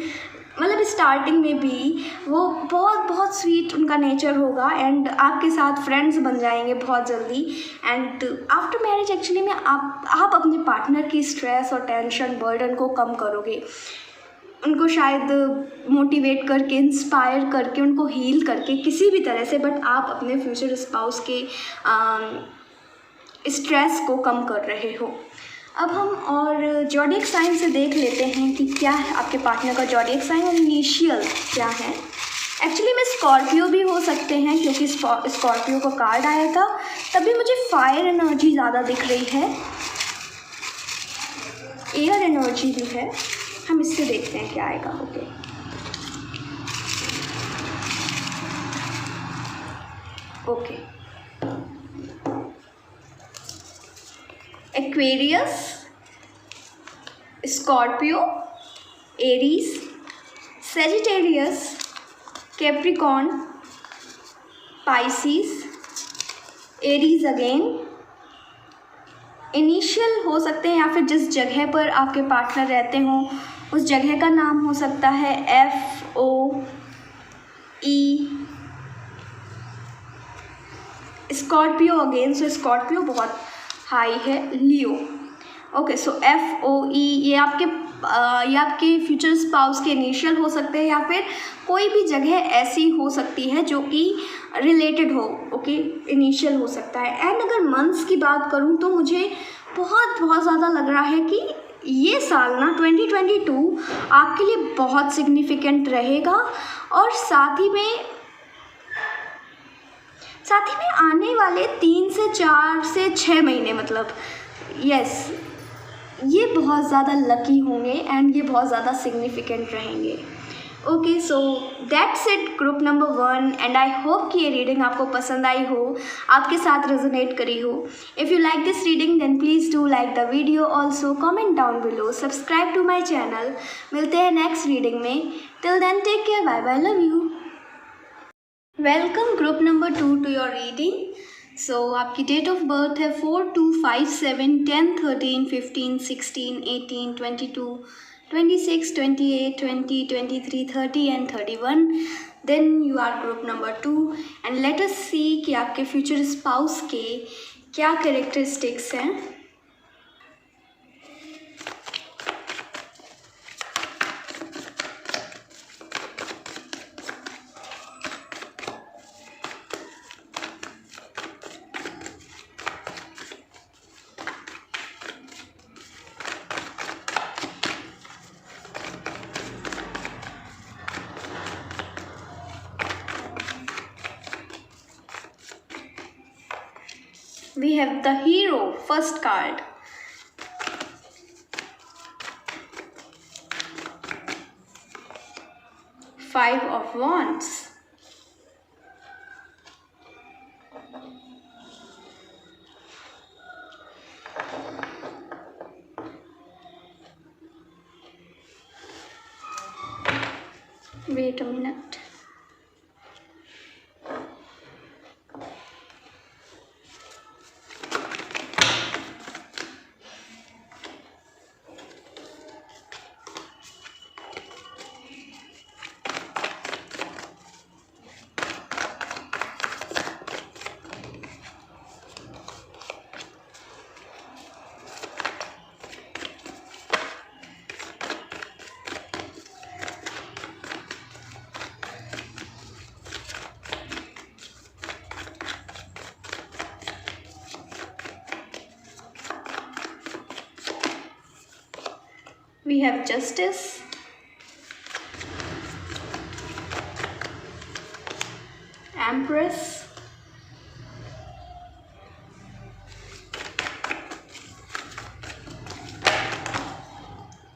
मतलब स्टार्टिंग में भी वो बहुत बहुत स्वीट उनका नेचर होगा एंड आपके साथ फ्रेंड्स बन जाएंगे बहुत जल्दी। एंड आफ्टर मैरिज एक्चुअली में आप अपने पार्टनर की स्ट्रेस और टेंशन बर्डन को कम करोगे, उनको शायद मोटिवेट करके, इंस्पायर करके, उनको हील करके किसी भी तरह से, बट आप अपने फ्यूचर स्पाउस के स्ट्रेस को कम कर रहे हो। अब हम और जॉडियक साइन से देख लेते हैं कि क्या है आपके पार्टनर का जॉडियक साइन और इनिशियल क्या है। एक्चुअली में स्कॉर्पियो भी हो सकते हैं, क्योंकि स्कॉर्पियो का कार्ड आया था, तभी मुझे फायर एनर्जी ज़्यादा दिख रही है, एयर एनर्जी भी है। हम इससे देखते हैं क्या आएगा। Okay, Aquarius, Scorpio, Aries, Sagittarius, Capricorn, Pisces, Aries again. Initial हो सकते हैं या फिर जिस जगह पर आपके पार्टनर रहते हों उस जगह का नाम हो सकता है FOE। स्कॉर्पियो अगेन, सो स्कॉर्पियो बहुत हाई है। लियो, ओके, सो FOE ये आपके फ्यूचर स्पाउस के इनिशियल हो सकते हैं या फिर कोई भी जगह ऐसी हो सकती है जो कि रिलेटेड हो। ओके, इनिशियल हो सकता है। एंड अगर मंथ्स की बात करूं तो मुझे बहुत बहुत ज़्यादा लग रहा है कि ये साल ना 2022 आपके लिए बहुत सिग्निफिकेंट रहेगा। और साथ ही में आने वाले 3 से 4 से 6 महीने, मतलब यस ये बहुत ज़्यादा लकी होंगे एंड ये बहुत ज़्यादा सिग्निफिकेंट रहेंगे। Okay, so that's it group number 1 and I hope कि ये रीडिंग आपको पसंद आई हो, आपके साथ रेजोनेट करी हो। If you like this reading then please do like the video, also comment down below, subscribe to my channel. मिलते हैं नेक्स्ट रीडिंग में। Till then take care, bye bye, love you. Welcome group number 2 to your reading. So आपकी date of birth है 4, 2, 5, 7, 10, 13, 15, 16, 18, 22, 26, 28, 20, 23, 30 and 31। Then you are group number 2 and let us see कि आपके future spouse के क्या characteristics हैं। We have the hero, first card. Five of Wands. Wait a minute. We have Justice, Empress,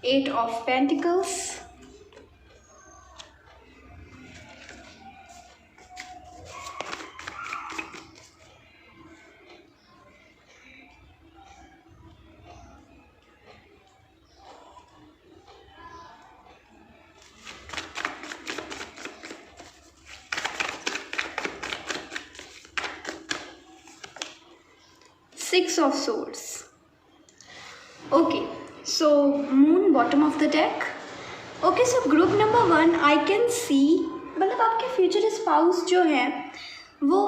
Eight of Pentacles, Six of Swords. Okay, so Moon bottom of the deck. Okay, so group number 1 I can see, मतलब आपके future spouse जो हैं वो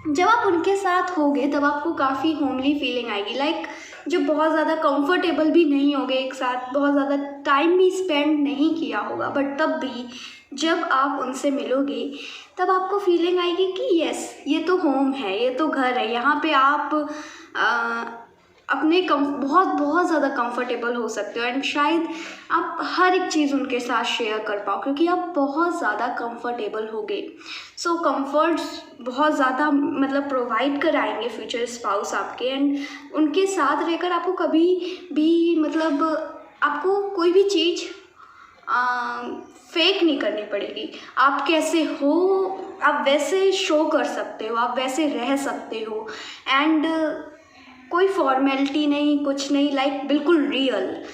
जब आप उनके साथ होगे तब आपको काफ़ी होमली फीलिंग आएगी। लाइक जो बहुत ज़्यादा कंफर्टेबल भी नहीं होगे एक साथ, बहुत ज़्यादा टाइम भी स्पेंड नहीं किया होगा, बट तब भी जब आप उनसे मिलोगे तब आपको फीलिंग आएगी कि यस ये तो होम है, ये तो घर है, यहाँ पे आप अपने बहुत बहुत ज़्यादा कंफर्टेबल हो सकते हो एंड शायद आप हर एक चीज़ उनके साथ शेयर कर पाओ क्योंकि आप बहुत ज़्यादा कंफर्टेबल हो गए। सो कंफर्ट्स बहुत ज़्यादा मतलब प्रोवाइड कराएंगे फ्यूचर स्पाउस आपके, एंड उनके साथ रहकर आपको कभी भी मतलब आपको कोई भी चीज़ फेक नहीं करनी पड़ेगी। आप कैसे हो आप वैसे शो कर सकते हो, आप वैसे रह सकते हो एंड कोई फॉर्मेलिटी नहीं, कुछ नहीं, लाइक बिल्कुल रियल।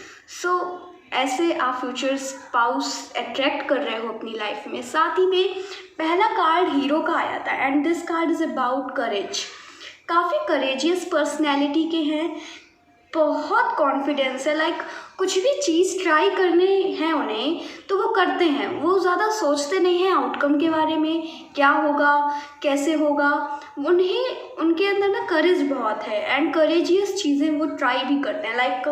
सो ऐसे आप फ्यूचर स्पाउस अट्रैक्ट कर रहे हो अपनी लाइफ में। साथ ही में पहला कार्ड हीरो का आया था and this card is about करेज। काफ़ी करेजियस पर्सनैलिटी के हैं, बहुत कॉन्फिडेंस है, लाइक कुछ भी चीज़ ट्राई करने हैं उन्हें तो वो करते हैं, वो ज़्यादा सोचते नहीं हैं आउटकम के बारे में, क्या होगा कैसे होगा। उन्हें उनके अंदर ना करेज बहुत है एंड करेजियस चीज़ें वो ट्राई भी करते हैं, लाइक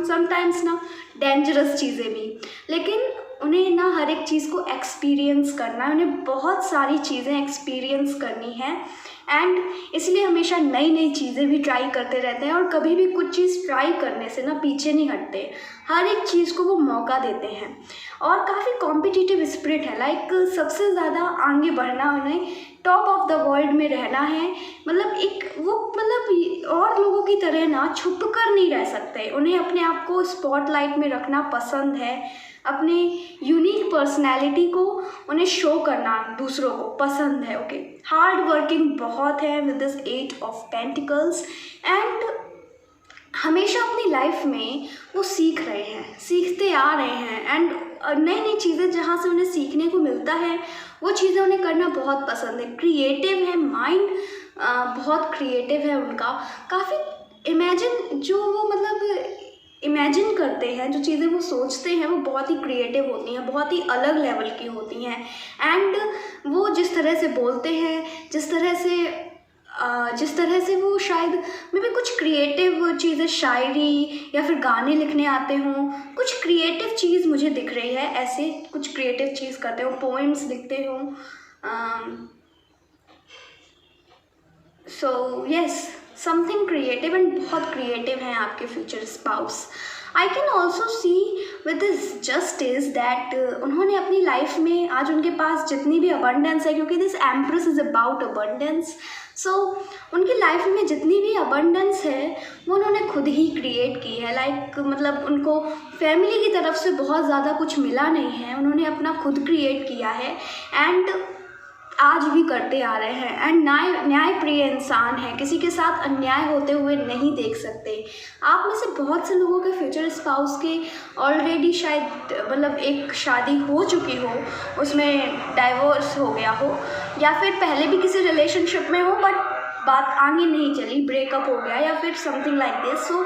समटाइम्स ना डेंजरस चीज़ें भी, लेकिन उन्हें ना हर एक चीज़ को एक्सपीरियंस करना है, उन्हें बहुत सारी चीज़ें एक्सपीरियंस करनी है एंड इसलिए हमेशा नई नई चीज़ें भी ट्राई करते रहते हैं और कभी भी कुछ चीज़ ट्राई करने से ना पीछे नहीं हटते, हर एक चीज़ को वो मौका देते हैं। और काफ़ी कॉम्पिटिटिव स्पिरिट है, लाइक सबसे ज़्यादा आगे बढ़ना, उन्हें टॉप ऑफ द वर्ल्ड में रहना है। मतलब एक वो मतलब और लोगों की तरह ना छुप कर नहीं रह सकते, उन्हें अपने आप को स्पॉटलाइट में रखना पसंद है, अपने यूनिक पर्सनैलिटी को उन्हें शो करना दूसरों को पसंद है। ओके, हार्ड वर्किंग बहुत है with this 8 of pentacles and हमेशा अपनी लाइफ में वो सीख रहे हैं, सीखते आ रहे हैं एंड नई नई चीज़ें जहाँ से उन्हें सीखने को मिलता है वो चीज़ें उन्हें करना बहुत पसंद है। क्रिएटिव है माइंड, बहुत क्रिएटिव है उनका, काफ़ी इमेजिन जो वो मतलब इमेजिन करते हैं, जो चीज़ें वो सोचते हैं वो बहुत ही क्रिएटिव होती हैं, बहुत ही अलग लेवल की होती हैं। एंड वो जिस तरह से बोलते हैं, जिस तरह से वो शायद मे भी कुछ क्रिएटिव चीज़ें, शायरी या फिर गाने लिखने आते हों, कुछ क्रिएटिव चीज़ मुझे दिख रही है, ऐसे कुछ क्रिएटिव चीज़ करते हो, पोएम्स लिखते हों। So yes, something creative and बहुत क्रिएटिव हैं आपके future spouse. I can also C with this justice that उन्होंने अपनी लाइफ में आज उनके पास जितनी भी अबंडेंस है, क्योंकि this empress is about abundance, so उनकी लाइफ में जितनी भी अबंडेंस है वो उन्होंने खुद ही क्रिएट की है। लाइक मतलब उनको फैमिली की तरफ से बहुत ज़्यादा कुछ मिला नहीं है, उन्होंने अपना खुद क्रिएट किया है एंड आज भी करते आ रहे हैं। एंड न्याय प्रिय इंसान है, किसी के साथ अन्याय होते हुए नहीं देख सकते। आप में से बहुत से लोगों के फ्यूचर स्पाउस के ऑलरेडी शायद मतलब एक शादी हो चुकी हो, उसमें डाइवोर्स हो गया हो, या फिर पहले भी किसी रिलेशनशिप में हो बट बात आगे नहीं चली, ब्रेकअप हो गया या फिर समथिंग लाइक दिस। सो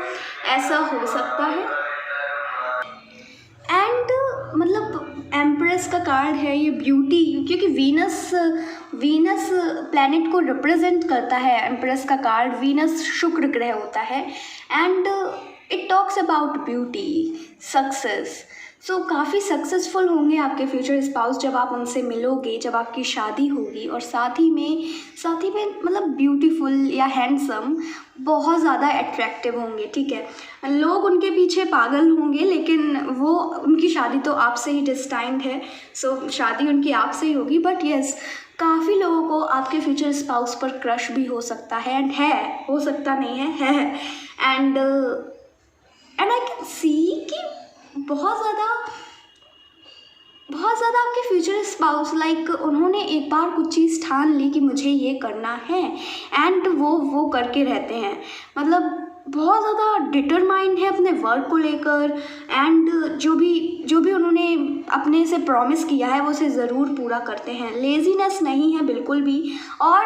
ऐसा हो सकता है। एंड मतलब एम्प्रेस का कार्ड है ये ब्यूटी, क्योंकि वीनस प्लैनेट को रिप्रेजेंट करता है। एम्प्रेस का कार्ड, वीनस शुक्र ग्रह होता है and it talks about beauty, success. So काफ़ी सक्सेसफुल होंगे आपके फ्यूचर स्पाउस जब आप उनसे मिलोगे, जब आपकी शादी होगी। और साथ ही में मतलब ब्यूटीफुल या हैंडसम, बहुत ज़्यादा अट्रैक्टिव होंगे, ठीक है। लोग उनके पीछे पागल होंगे, लेकिन वो उनकी शादी तो आपसे ही डिस्टाइंड है, सो शादी उनकी आपसे ही होगी। बट यस, काफ़ी लोगों को आपके फ्यूचर स्पाउस पर क्रश भी हो सकता है एंड है, हो सकता नहीं है एंड आई कैन सी कि बहुत ज़्यादा आपके फ्यूचर स्पाउस लाइक उन्होंने एक बार कुछ चीज़ ठान ली कि मुझे ये करना है एंड वो करके रहते हैं। मतलब बहुत ज़्यादा डिटरमाइंड है अपने वर्क को लेकर एंड जो भी उन्होंने अपने से प्रॉमिस किया है वो उसे ज़रूर पूरा करते हैं। लेजीनेस नहीं है बिल्कुल भी, और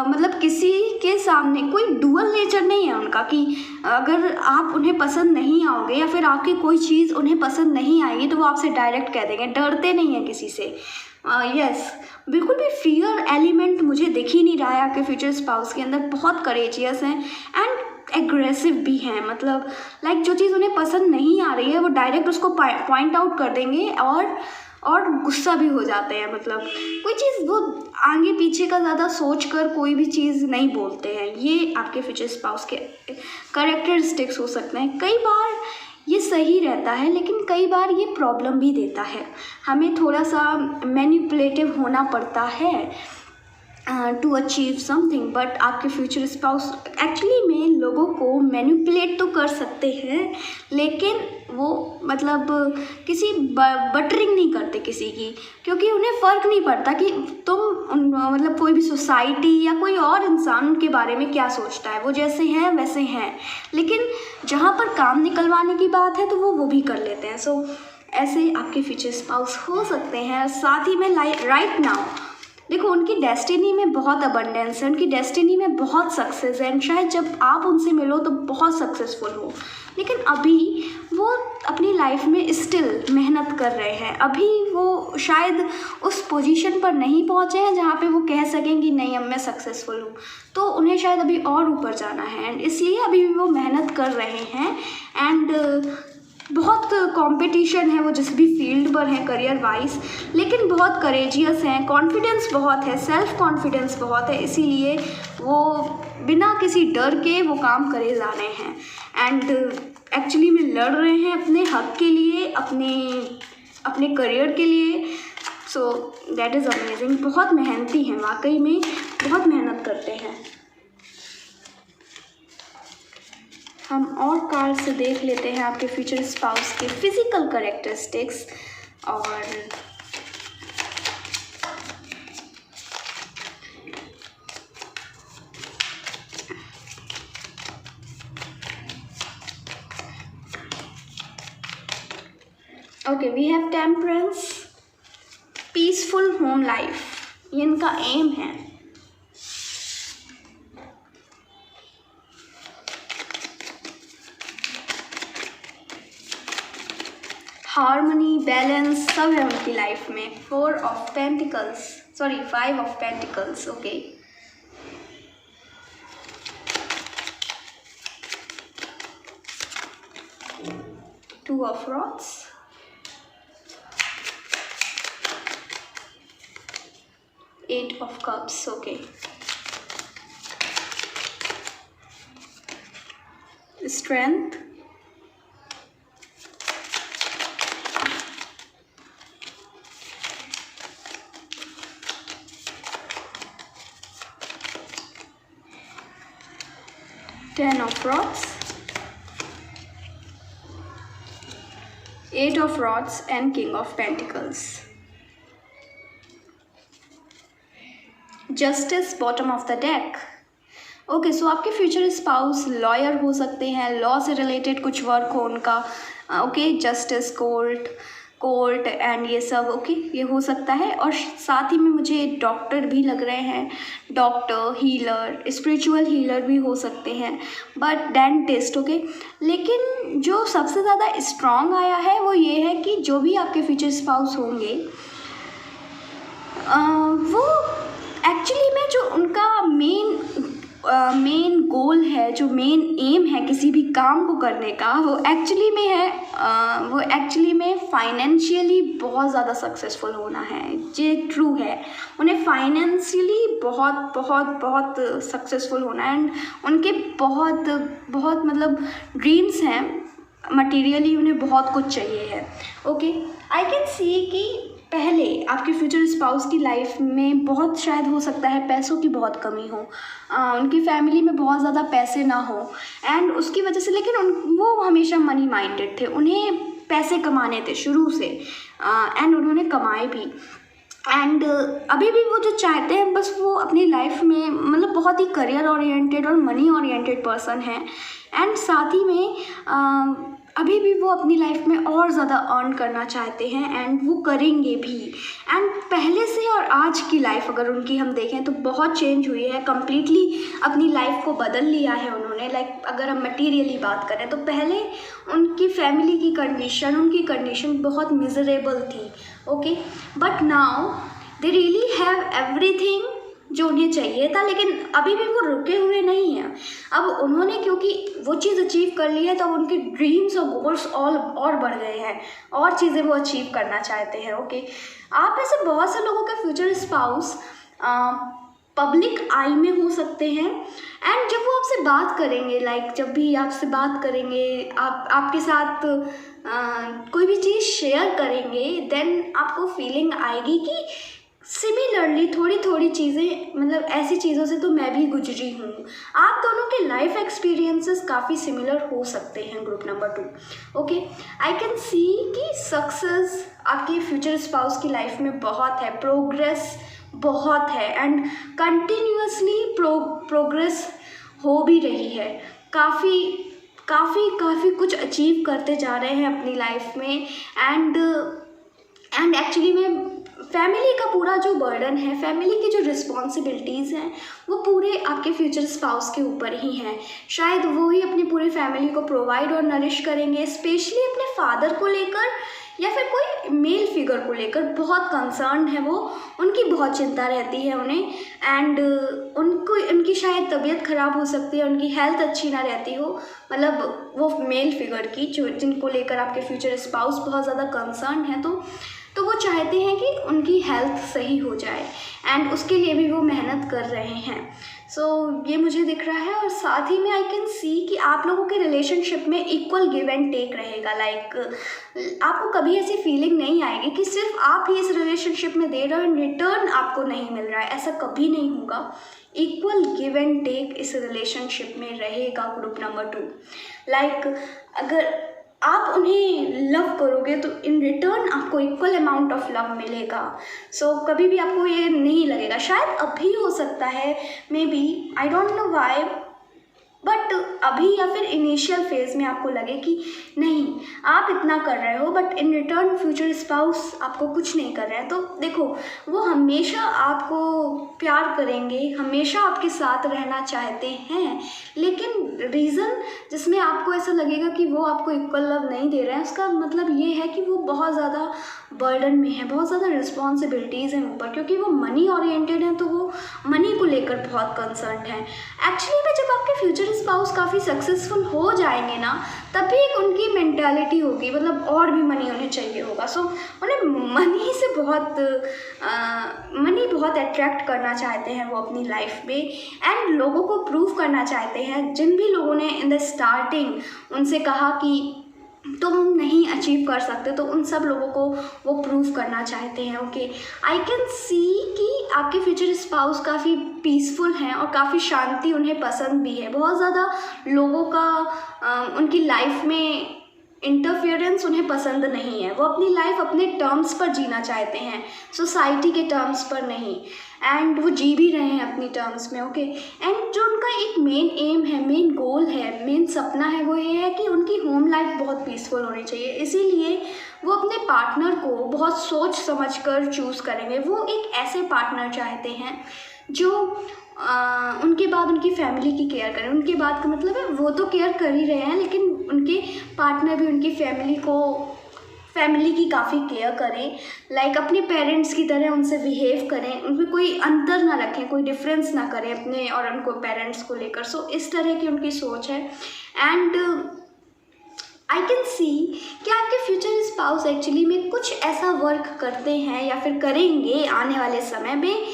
मतलब किसी के सामने कोई डुअल नेचर नहीं है उनका कि अगर आप उन्हें पसंद नहीं आओगे या फिर आपकी कोई चीज़ उन्हें पसंद नहीं आएगी तो वो आपसे डायरेक्ट कह देंगे, डरते नहीं हैं किसी से। यस, बिल्कुल भी फियर एलिमेंट मुझे दिख ही नहीं रहा है आपके फ्यूचर स्पाउस के अंदर। बहुत करेजियस हैं एंड एग्रेसिव भी हैं। मतलब लाइक जो चीज़ उन्हें पसंद नहीं आ रही है वो डायरेक्ट उसको पॉइंट आउट कर देंगे और गुस्सा भी हो जाते हैं। मतलब कोई चीज़ वो आगे पीछे का ज़्यादा सोच कर कोई भी चीज़ नहीं बोलते हैं। ये आपके फ्यूचर स्पाउस के कैरेक्टरिस्टिक्स हो सकते हैं। कई बार ये सही रहता है लेकिन कई बार ये प्रॉब्लम भी देता है, हमें थोड़ा सा मैनिपुलेटिव होना पड़ता है टू अचीव समथिंग। बट आपके फ्यूचर स्पाउस एक्चुअली में लोगों को मैनिपुलेट तो कर सकते हैं, लेकिन वो मतलब किसी बटरिंग नहीं करते किसी की, क्योंकि उन्हें फ़र्क नहीं पड़ता कि तुम मतलब कोई भी सोसाइटी या कोई और इंसान उनके बारे में क्या सोचता है। वो जैसे हैं वैसे हैं, लेकिन जहाँ पर काम निकलवाने की बात है तो वो भी कर लेते हैं। सो ऐसे आपके फ्यूचर स्पाउस हो सकते हैं। साथ ही में राइट नाउ देखो, उनकी डेस्टिनी में बहुत अबंडेंस है, उनकी डेस्टिनी में बहुत सक्सेस है एंड शायद जब आप उनसे मिलो तो बहुत सक्सेसफुल हो। लेकिन अभी वो अपनी लाइफ में स्टिल मेहनत कर रहे हैं। अभी वो शायद उस पोजीशन पर नहीं पहुँचे हैं जहाँ पे वो कह सकें कि नहीं अब मैं सक्सेसफुल हूँ, तो उन्हें शायद अभी और ऊपर जाना है एंड इसलिए अभी भी वो मेहनत कर रहे हैं एंड बहुत कंपटीशन है, वो जिस भी फील्ड पर है करियर वाइज, लेकिन बहुत करेजियस हैं, कॉन्फिडेंस बहुत है, सेल्फ कॉन्फिडेंस बहुत है, इसीलिए वो बिना किसी डर के वो काम करे जा रहे हैं एंड एक्चुअली में लड़ रहे हैं अपने हक के लिए, अपने करियर के लिए। सो दैट इज़ अमेजिंग। बहुत मेहनती हैं, वाकई में बहुत मेहनत करते हैं। हम और कार्ड से देख लेते हैं आपके फ्यूचर स्पाउस के फिजिकल कैरेक्टरिस्टिक्स। और okay, we have temperance, peaceful home life, ये इनका एम है। हार्मनी, बैलेंस सब है उनकी लाइफ में। 4 of pentacles, sorry 5 of pentacles, okay. Two of rods, eight of cups, okay. Strength, ten of rods, eight of rods and king of pentacles. Justice, bottom of the deck. Okay, so आपके future spouse lawyer हो सकते हैं, law से related कुछ work हो उनका, okay. Justice, court and ये सब, ओके, ये हो सकता है। और साथ ही में मुझे डॉक्टर भी लग रहे हैं, डॉक्टर, हीलर, स्पिरिचुअल हीलर भी हो सकते हैं, बट डेंटिस्ट, ओके। लेकिन जो सबसे ज़्यादा स्ट्रॉन्ग आया है वो ये है कि जो भी आपके फ्यूचर स्पाउस होंगे वो एक्चुअली में जो उनका मेन गोल है, जो मेन एम है किसी भी काम को करने का, वो एक्चुअली में है वो एक्चुअली में फाइनेंशियली बहुत ज़्यादा सक्सेसफुल होना है। ये ट्रू है, उन्हें फाइनेंशियली बहुत बहुत बहुत सक्सेसफुल होना है एंड उनके बहुत बहुत मतलब ड्रीम्स हैं। मटेरियली उन्हें बहुत कुछ चाहिए है, ओके। आई कैन सी कि पहले आपके फ्यूचर स्पाउस की लाइफ में बहुत शायद हो सकता है पैसों की बहुत कमी हो, उनकी फैमिली में बहुत ज़्यादा पैसे ना हो एंड उसकी वजह से, लेकिन वो हमेशा मनी माइंडेड थे, उन्हें पैसे कमाने थे शुरू से एंड उन्होंने कमाए भी एंड अभी भी वो जो चाहते हैं बस वो अपनी लाइफ में मतलब बहुत ही करियर ओरिएंटेड और मनी ओरिएंटेड पर्सन है एंड साथ ही में अभी भी वो अपनी लाइफ में और ज़्यादा अर्न करना चाहते हैं एंड वो करेंगे भी। एंड पहले से और आज की लाइफ अगर उनकी हम देखें तो बहुत चेंज हुई है, कम्प्लीटली अपनी लाइफ को बदल लिया है उन्होंने। लाइक अगर हम मटीरियली बात करें तो पहले उनकी फैमिली की कंडीशन, उनकी कंडीशन बहुत मिजरेबल थी, okay, but now they really have everything जो उन्हें चाहिए था, लेकिन अभी भी वो रुके हुए नहीं हैं। अब उन्होंने क्योंकि वो चीज़ अचीव कर ली है तो उनके ड्रीम्स और गोल्स और बढ़ गए हैं और चीज़ें वो अचीव करना चाहते हैं, ओके। आप ऐसे बहुत से लोगों के फ्यूचर स्पाउस पब्लिक आई में हो सकते हैं एंड जब वो आपसे बात करेंगे, लाइक जब भी आपसे बात करेंगे, आपके साथ कोई भी चीज़ शेयर करेंगे, देन आपको फीलिंग आएगी कि सिमिलरली थोड़ी थोड़ी चीज़ें, मतलब ऐसी चीज़ों से तो मैं भी गुजरी हूँ। आप दोनों के लाइफ एक्सपीरियंसेस काफ़ी सिमिलर हो सकते हैं। Group number 2, okay. I can see कि सक्सेस आपके फ्यूचर स्पाउस की लाइफ में बहुत है, प्रोग्रेस बहुत है एंड कंटिन्यूसली प्रोग्रेस हो भी रही है। काफ़ी कुछ अचीव करते जा रहे हैं अपनी लाइफ में एंड एक्चुअली में फैमिली का पूरा जो बर्डन है, फैमिली की जो रिस्पॉन्सिबिलिटीज़ हैं वो पूरे आपके फ्यूचर स्पाउस के ऊपर ही हैं। शायद वो ही अपनी पूरी फैमिली को प्रोवाइड और नरिश करेंगे, स्पेशली अपने फादर को लेकर या फिर कोई मेल फिगर को लेकर बहुत कंसर्न है वो, उनकी बहुत चिंता रहती है उन्हें, एंड उनकी शायद तबीयत ख़राब हो सकती है, उनकी हेल्थ अच्छी ना रहती हो, मतलब वो मेल फिगर की जिनको लेकर आपके फ्यूचर स्पाउस बहुत ज़्यादा कंसर्न है, तो वो चाहते हैं कि उनकी हेल्थ सही हो जाए, एंड उसके लिए भी वो मेहनत कर रहे हैं। ये मुझे दिख रहा है। और साथ ही में आई कैन सी कि आप लोगों के रिलेशनशिप में इक्वल गिव एंड टेक रहेगा। लाइक आपको कभी ऐसी फीलिंग नहीं आएगी कि सिर्फ आप ही इस रिलेशनशिप में दे रहे हो, रिटर्न आपको नहीं मिल रहा है, ऐसा कभी नहीं होगा। इक्वल गिव एंड टेक इस रिलेशनशिप में रहेगा ग्रुप नंबर 2। लाइक अगर आप उन्हें लव करोगे तो इन रिटर्न आपको इक्वल अमाउंट ऑफ लव मिलेगा। कभी भी आपको ये नहीं लगेगा, शायद अभी हो सकता है, may be, I don't know why, but अभी या फिर इनिशियल फेज़ में आपको लगे कि नहीं आप इतना कर रहे हो, but in return future spouse आपको कुछ नहीं कर रहे हैं। तो देखो, वो हमेशा आपको प्यार करेंगे, हमेशा आपके साथ रहना चाहते हैं, लेकिन रीज़न जिसमें आपको ऐसा लगेगा कि वो आपको इक्वल लव नहीं दे रहे हैं, उसका मतलब ये है कि वो बहुत ज़्यादा बर्डन में है, बहुत ज़्यादा रिस्पॉन्सिबिलिटीज़ हैं ऊपर, क्योंकि वो मनी ओरिएंटेड हैं, तो वो मनी को लेकर बहुत कंसर्न है। एक्चुअली में जब आपके फ्यूचर स्पाउस काफ़ी सक्सेसफुल हो जाएंगे ना, तभी एक उनकी मेंटालिटी होगी, मतलब और भी मनी उन्हें चाहिए होगा। उन्हें मनी से मनी बहुत अट्रैक्ट करना चाहते हैं वो अपनी लाइफ में, एंड लोगों को प्रूव करना चाहते हैं। जिन भी लोगों ने इन द स्टार्टिंग उनसे कहा कि तुम नहीं अचीव कर सकते, तो उन सब लोगों को वो प्रूव करना चाहते हैं। ओके, आई कैन सी कि आपके फ्यूचर स्पाउस काफ़ी पीसफुल हैं और काफ़ी शांति उन्हें पसंद भी है। बहुत ज़्यादा लोगों का उनकी लाइफ में इंटरफेरेंस उन्हें पसंद नहीं है। वो अपनी लाइफ अपने टर्म्स पर जीना चाहते हैं, सोसाइटी के टर्म्स पर नहीं, एंड वो जी भी रहे हैं अपनी टर्म्स में। ओके, एंड जो उनका एक मेन एम है, मेन गोल है, मेन सपना है, वो ये है कि उनकी होम लाइफ बहुत पीसफुल होनी चाहिए। इसीलिए वो अपने पार्टनर को बहुत सोच समझ कर चूज़ करेंगे। वो एक ऐसे पार्टनर चाहते हैं जो उनके बाद उनकी फैमिली की केयर करें। उनके बाद का मतलब है वो तो केयर कर ही रहे हैं, लेकिन उनके पार्टनर भी उनकी फैमिली की काफ़ी केयर करें। लाइक अपने पेरेंट्स की तरह उनसे बिहेव करें, उनमें कोई अंतर ना रखें, कोई डिफरेंस ना करें अपने और उनको पेरेंट्स को लेकर। इस तरह की उनकी सोच है। एंड आई कैन सी कि आपके फ्यूचर स्पाउस एक्चुअली में कुछ ऐसा वर्क करते हैं या फिर करेंगे आने वाले समय में,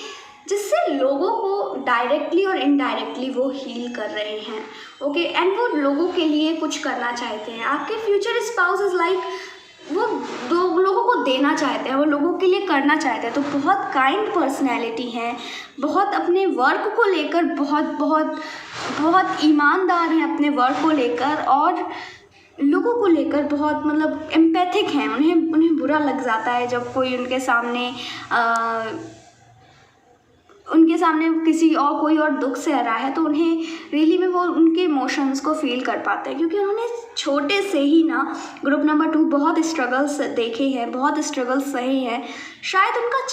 जिससे लोगों को डायरेक्टली और इनडायरेक्टली वो हील कर रहे हैं। ओके, एंड वो लोगों के लिए कुछ करना चाहते हैं। आपके फ्यूचर स्पाउस इज़ लाइक वो दो लोगों को देना चाहते हैं, वो लोगों के लिए करना चाहते हैं। तो बहुत काइंड पर्सनैलिटी हैं, बहुत अपने वर्क को लेकर बहुत बहुत बहुत ईमानदार हैं अपने वर्क को लेकर, और लोगों को लेकर बहुत मतलब एम्पैथिक हैं। उन्हें बुरा लग जाता है जब कोई उनके सामने कोई और दुख सह रहा है, तो उन्हें रियली में वो उनके इमोशंस को फील कर पाते हैं, क्योंकि उन्होंने छोटे से ही ना ग्रुप नंबर 2 बहुत स्ट्रगल्स देखे हैं, बहुत स्ट्रगल्स सहे हैं। शायद उनका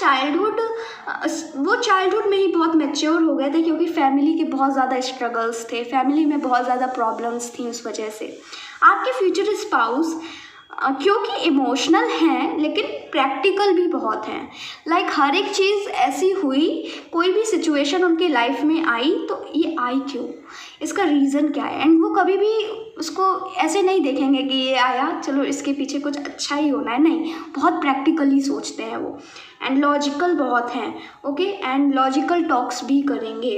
चाइल्डहुड में ही बहुत मैच्योर हो गए थे, क्योंकि फैमिली के बहुत ज़्यादा स्ट्रगल्स थे, फैमिली में बहुत ज़्यादा प्रॉब्लम्स थी। उस वजह से आपके फ्यूचर स्पाउस क्योंकि इमोशनल हैं, लेकिन प्रैक्टिकल भी बहुत हैं। लाइक हर एक चीज़ ऐसी हुई, कोई भी सिचुएशन उनकी लाइफ में आई तो ये आई क्यों, इसका रीज़न क्या है, एंड वो कभी भी उसको ऐसे नहीं देखेंगे कि ये आया चलो इसके पीछे कुछ अच्छा ही होना है। नहीं, बहुत प्रैक्टिकली सोचते हैं वो, एंड लॉजिकल बहुत हैं। ओके, एंड लॉजिकल टॉक्स भी करेंगे।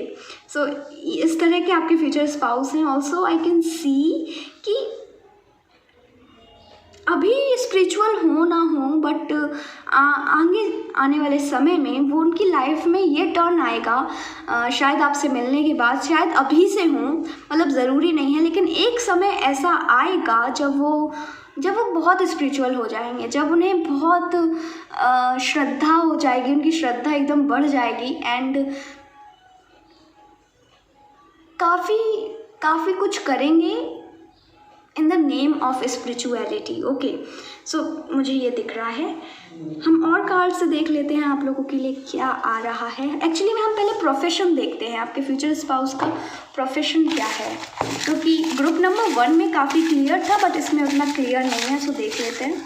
इस तरह के आपके फ्यूचर स्पाउस हैं। ऑल्सो आई कैन सी कि अभी स्पिरिचुअल हो ना हो, बट आगे आने वाले समय में वो उनकी लाइफ में ये टर्न आएगा, शायद आपसे मिलने के बाद, शायद अभी से हो, मतलब ज़रूरी नहीं है, लेकिन एक समय ऐसा आएगा जब वो बहुत स्पिरिचुअल हो जाएंगे, जब उन्हें बहुत श्रद्धा हो जाएगी, उनकी श्रद्धा एकदम बढ़ जाएगी, एंड काफ़ी कुछ करेंगे in the name of spirituality. Okay, मुझे ये दिख रहा है। हम और कार्ड से देख लेते हैं आप लोगों के लिए क्या आ रहा है। एक्चुअली में हम पहले प्रोफेशन देखते हैं, आपके फ्यूचर स्पाउस का प्रोफेशन क्या है, क्योंकि ग्रुप नंबर 1 में काफ़ी क्लियर था, बट इसमें उतना क्लियर नहीं है। देख लेते हैं।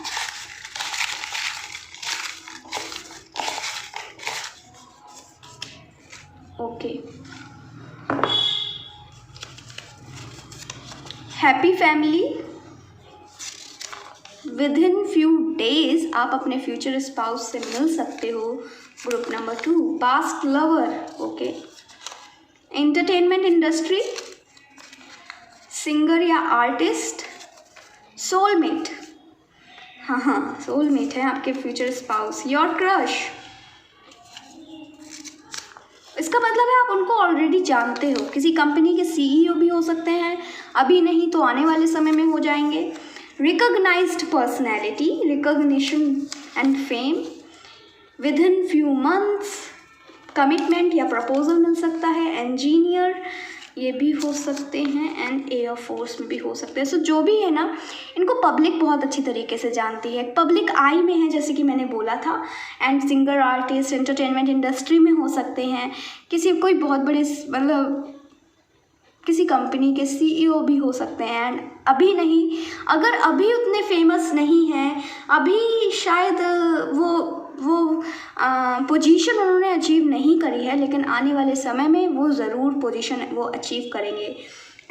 Okay. Happy family, with in few days आप अपने फ्यूचर स्पाउस से मिल सकते हो। Group number 2, past lover, okay. Entertainment industry, singer या आर्टिस्ट, सोलमेट, हाँ सोलमेट है आपके फ्यूचर स्पाउस। योर क्रश, इसका मतलब है आप उनको ऑलरेडी जानते हो, किसी कंपनी के सीईओ भी हो सकते हैं, अभी नहीं तो आने वाले समय में हो जाएंगे। Recognised personality, recognition and fame, within few months, commitment या प्रपोजल मिल सकता है। इंजीनियर ये भी हो सकते हैं एंड एयर फोर्स में भी हो सकते हैं। सो जो भी है ना, इनको पब्लिक बहुत अच्छी तरीके से जानती है, पब्लिक आई में है जैसे कि मैंने बोला था। And singer, artist, entertainment industry में हो सकते हैं, किसी कोई बहुत बड़े मतलब किसी कंपनी के सीईओ भी हो सकते हैं। एंड अभी नहीं, अगर अभी उतने फेमस नहीं हैं, अभी शायद वो पोजीशन उन्होंने अचीव नहीं करी है, लेकिन आने वाले समय में वो ज़रूर पोजीशन वो अचीव करेंगे।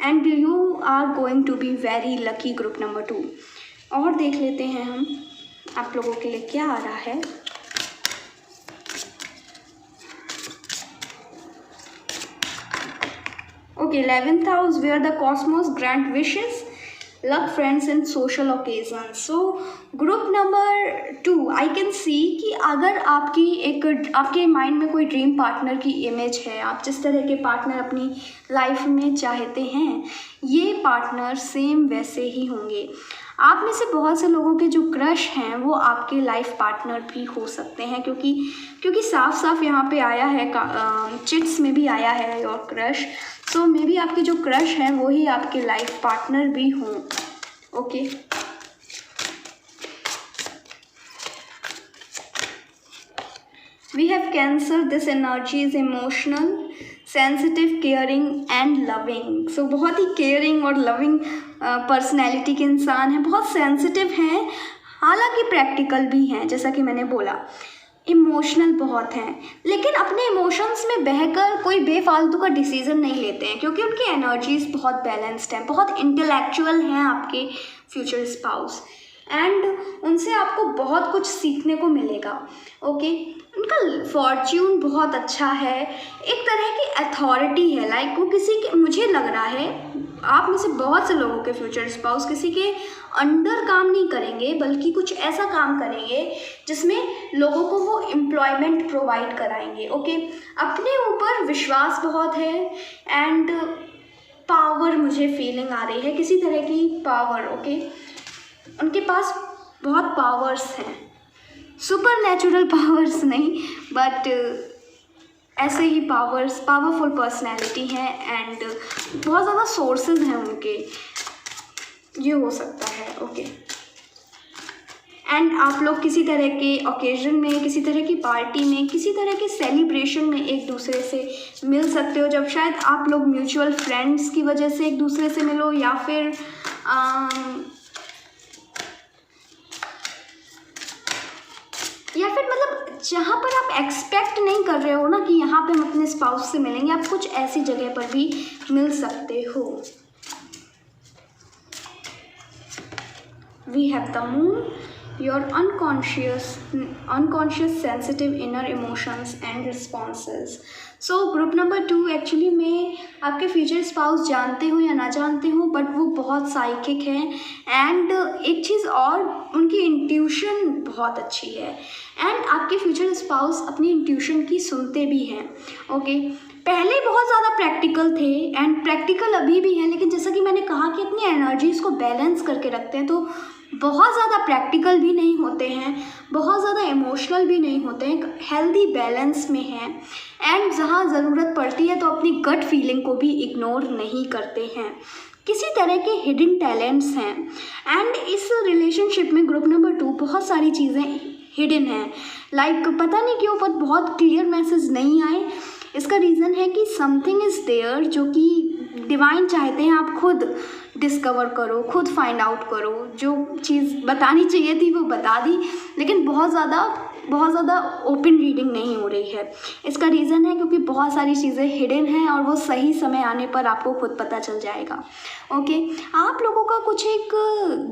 And you are going to be very lucky. Group number 2 और देख लेते हैं हम आप लोगों के लिए क्या आ रहा है। Okay, 11th house, where the cosmos grant wishes, luck, friends and social occasion. So group number 2 I can see कि अगर आपके माइंड में कोई ड्रीम पार्टनर की इमेज है, आप जिस तरह के पार्टनर अपनी लाइफ में चाहते हैं, ये पार्टनर सेम वैसे ही होंगे। आप में से बहुत से लोगों के जो क्रश हैं वो आपके लाइफ पार्टनर भी हो सकते हैं, क्योंकि साफ साफ यहाँ पे आया है, चिट्स में भी आया है your crush. So may be आपके जो क्रश हैं वो ही आपके लाइफ पार्टनर भी हों। Okay, we have cancer, this energy is emotional, sensitive, caring and loving. So बहुत ही केयरिंग और लविंग पर्सनैलिटी के इंसान हैं, बहुत सेंसिटिव हैं, हालांकि प्रैक्टिकल भी हैं, जैसा कि मैंने बोला। इमोशनल बहुत हैं, लेकिन अपने इमोशंस में बहकर कोई बेफालतू का डिसीजन नहीं लेते हैं, क्योंकि उनकी एनर्जीज बहुत बैलेंस्ड हैं, बहुत इंटेलेक्चुअल हैं आपके फ्यूचर स्पाउस। एंड उनसे आपको बहुत कुछ सीखने को मिलेगा। ओके, उनका फॉर्च्यून बहुत अच्छा है, एक तरह की अथॉरिटी है, लाइक वो किसी के, मुझे लग रहा है आप में से बहुत से लोगों के फ्यूचर स्पाउस किसी के अंडर काम नहीं करेंगे, बल्कि कुछ ऐसा काम करेंगे जिसमें लोगों को वो एम्प्लॉयमेंट प्रोवाइड कराएंगे। ओके, अपने ऊपर विश्वास बहुत है एंड पावर, मुझे फीलिंग आ रही है किसी तरह की पावर। ओके, उनके पास बहुत पावर्स हैं, सुपर नेचुरल पावर्स नहीं, बट ऐसे ही पावर्स, पावरफुल पर्सनैलिटी है एंड बहुत ज़्यादा सोर्सेज हैं उनके, ये हो सकता है। ओके, एंड आप लोग किसी तरह के ओकेजन में, किसी तरह की पार्टी में, किसी तरह के सेलिब्रेशन में एक दूसरे से मिल सकते हो, जब शायद आप लोग म्यूचुअल फ्रेंड्स की वजह से एक दूसरे से मिलो, या फिर मतलब जहाँ पर आप एक्सपेक्ट नहीं कर रहे हो ना कि यहाँ पे हम अपने स्पाउस से मिलेंगे, आप कुछ ऐसी जगह पर भी मिल सकते हो। We have the moon, your unconscious sensitive inner emotions and responses। So group number 2 actually में आपके फ्यूचर स्पाउस जानते हो या ना जानते हो, बट वो बहुत साइकिक हैं एंड एक चीज़ और, उनकी इंट्यूशन बहुत अच्छी है एंड आपके फ्यूचर स्पाउस अपनी इंट्यूशन की सुनते भी हैं। ओके, पहले बहुत ज़्यादा प्रैक्टिकल थे एंड प्रैक्टिकल अभी भी हैं, लेकिन जैसा कि मैंने कहा कि अपनी एनर्जीज़ को बैलेंस करके रखते हैं, तो बहुत ज़्यादा प्रैक्टिकल भी नहीं होते हैं, बहुत ज़्यादा इमोशनल भी नहीं होते हैं, हेल्दी बैलेंस में हैं एंड जहाँ ज़रूरत पड़ती है तो अपनी गट फीलिंग को भी इग्नोर नहीं करते हैं। किसी तरह के हिडन टैलेंट्स हैं एंड इस रिलेशनशिप में ग्रुप नंबर 2 बहुत सारी चीज़ें हिडन हैं, लाइक पता नहीं क्यों पर बहुत क्लियर मैसेज नहीं आए। इसका रीज़न है कि समथिंग इज़ देयर, जो कि डिवाइन चाहते हैं आप खुद डिस्कवर करो, खुद फाइंड आउट करो। जो चीज़ बतानी चाहिए थी वो बता दी, लेकिन बहुत ज़्यादा बहुत ज़्यादा ओपन रीडिंग नहीं हो रही है। इसका रीज़न है क्योंकि बहुत सारी चीज़ें हिडन हैं और वो सही समय आने पर आपको खुद पता चल जाएगा। ओके, आप लोगों का कुछ एक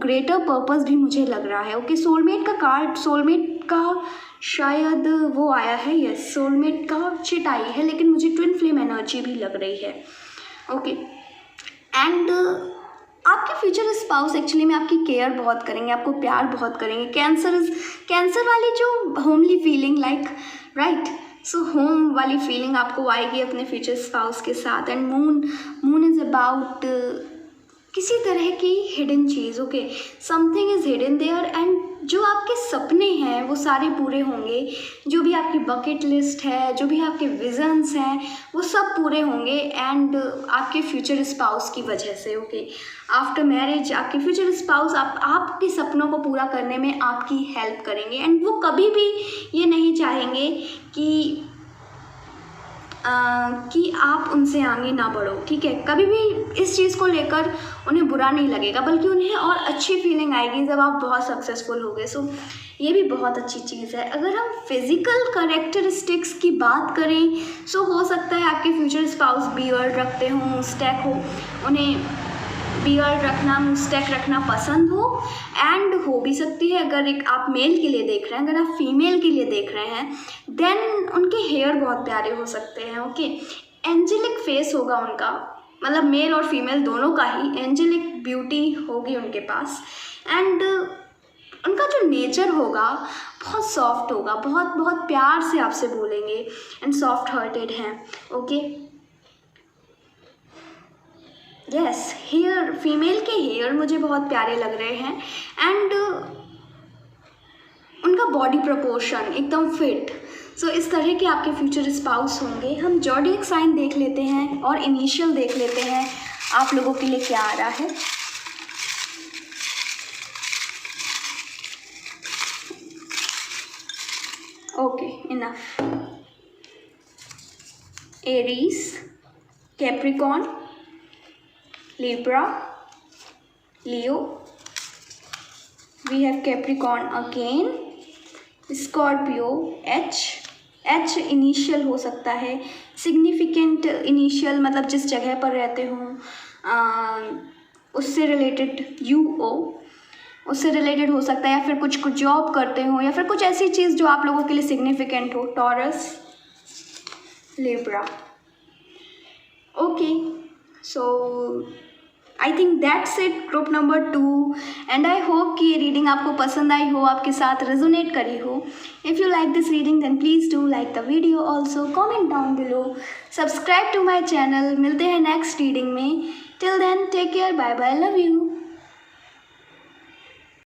ग्रेटर पर्पस भी मुझे लग रहा है। ओके, सोलमेट का कार्ड, सोलमेट का शायद वो आया है, यस, सोलमेट का चिट आई है, लेकिन मुझे ट्विन फ्लेम एनर्जी भी लग रही है। ओके, एंड आपके फ्यूचर स्पाउस एक्चुअली में आपकी केयर बहुत करेंगे, आपको प्यार बहुत करेंगे। कैंसर वाली जो homely feeling, like right, so home वाली फीलिंग आपको आएगी अपने फ्यूचर स्पाउस के साथ। एंड मून इज़ अबाउट किसी तरह की हिडन चीज़। Okay, something is hidden there, and जो आपके सपने हैं वो सारे पूरे होंगे। जो भी आपकी बकेट लिस्ट है, जो भी आपके विजन्स हैं, वो सब पूरे होंगे एंड आपके फ्यूचर स्पाउस की वजह से। ओके, आफ्टर मैरिज आपके फ्यूचर स्पाउस आपके सपनों को पूरा करने में आपकी हेल्प करेंगे। एंड वो कभी भी ये नहीं चाहेंगे कि आप उनसे आगे ना बढ़ो। ठीक है, कभी भी इस चीज़ को लेकर उन्हें बुरा नहीं लगेगा, बल्कि उन्हें और अच्छी फीलिंग आएगी जब आप बहुत सक्सेसफुल होगे। सो ये भी बहुत अच्छी चीज़ है। अगर हम फिज़िकल कैरेक्टरिस्टिक्स की बात करें, सो हो सकता है आपके फ्यूचर स्पाउस बियर्ड रखते हों, मुस्टैक हो, उन्हें बियर्ड रखना, मुस्टैक रखना पसंद हो। एंड हो भी सकती है, अगर एक आप मेल के लिए देख रहे हैं, अगर आप फीमेल के लिए देख रहे हैं, देन उनके हेयर बहुत प्यारे हो सकते हैं। ओके, एंजेलिक फेस होगा उनका, मतलब मेल और फीमेल दोनों का ही एंजेलिक ब्यूटी होगी उनके पास। एंड उनका जो नेचर होगा बहुत सॉफ्ट होगा, बहुत बहुत प्यार से आपसे बोलेंगे एंड सॉफ्ट हार्टेड हैं। ओके, यस, हेयर, फीमेल के हेयर मुझे बहुत प्यारे लग रहे हैं। एंड उनका बॉडी प्रपोर्शन एकदम फिट। सो इस तरह के आपके फ्यूचर स्पाउस होंगे। हम ज़ोडिएक साइन देख लेते हैं और इनिशियल देख लेते हैं आप लोगों के लिए क्या आ रहा है। Okay, enough. Aries, Capricorn, Libra, Leo, we have Capricorn again, Scorpio, H initial हो सकता है, सिग्निफिकेंट इनिशियल, मतलब जिस जगह पर रहते हो उससे रिलेटेड, UO उससे रिलेटेड हो सकता है, या फिर कुछ जॉब करते हो, या फिर कुछ ऐसी चीज़ जो आप लोगों के लिए सिग्निफिकेंट हो। Taurus, Libra। Okay, so I think that's it, group number 2। And I hope कि ये रीडिंग आपको पसंद आई हो, आपके साथ रेजोनेट करी हो। If you like this reading then please do like the video, also comment down below, subscribe to my channel. मिलते हैं नेक्स्ट रीडिंग में। Till then take care, bye bye, love you.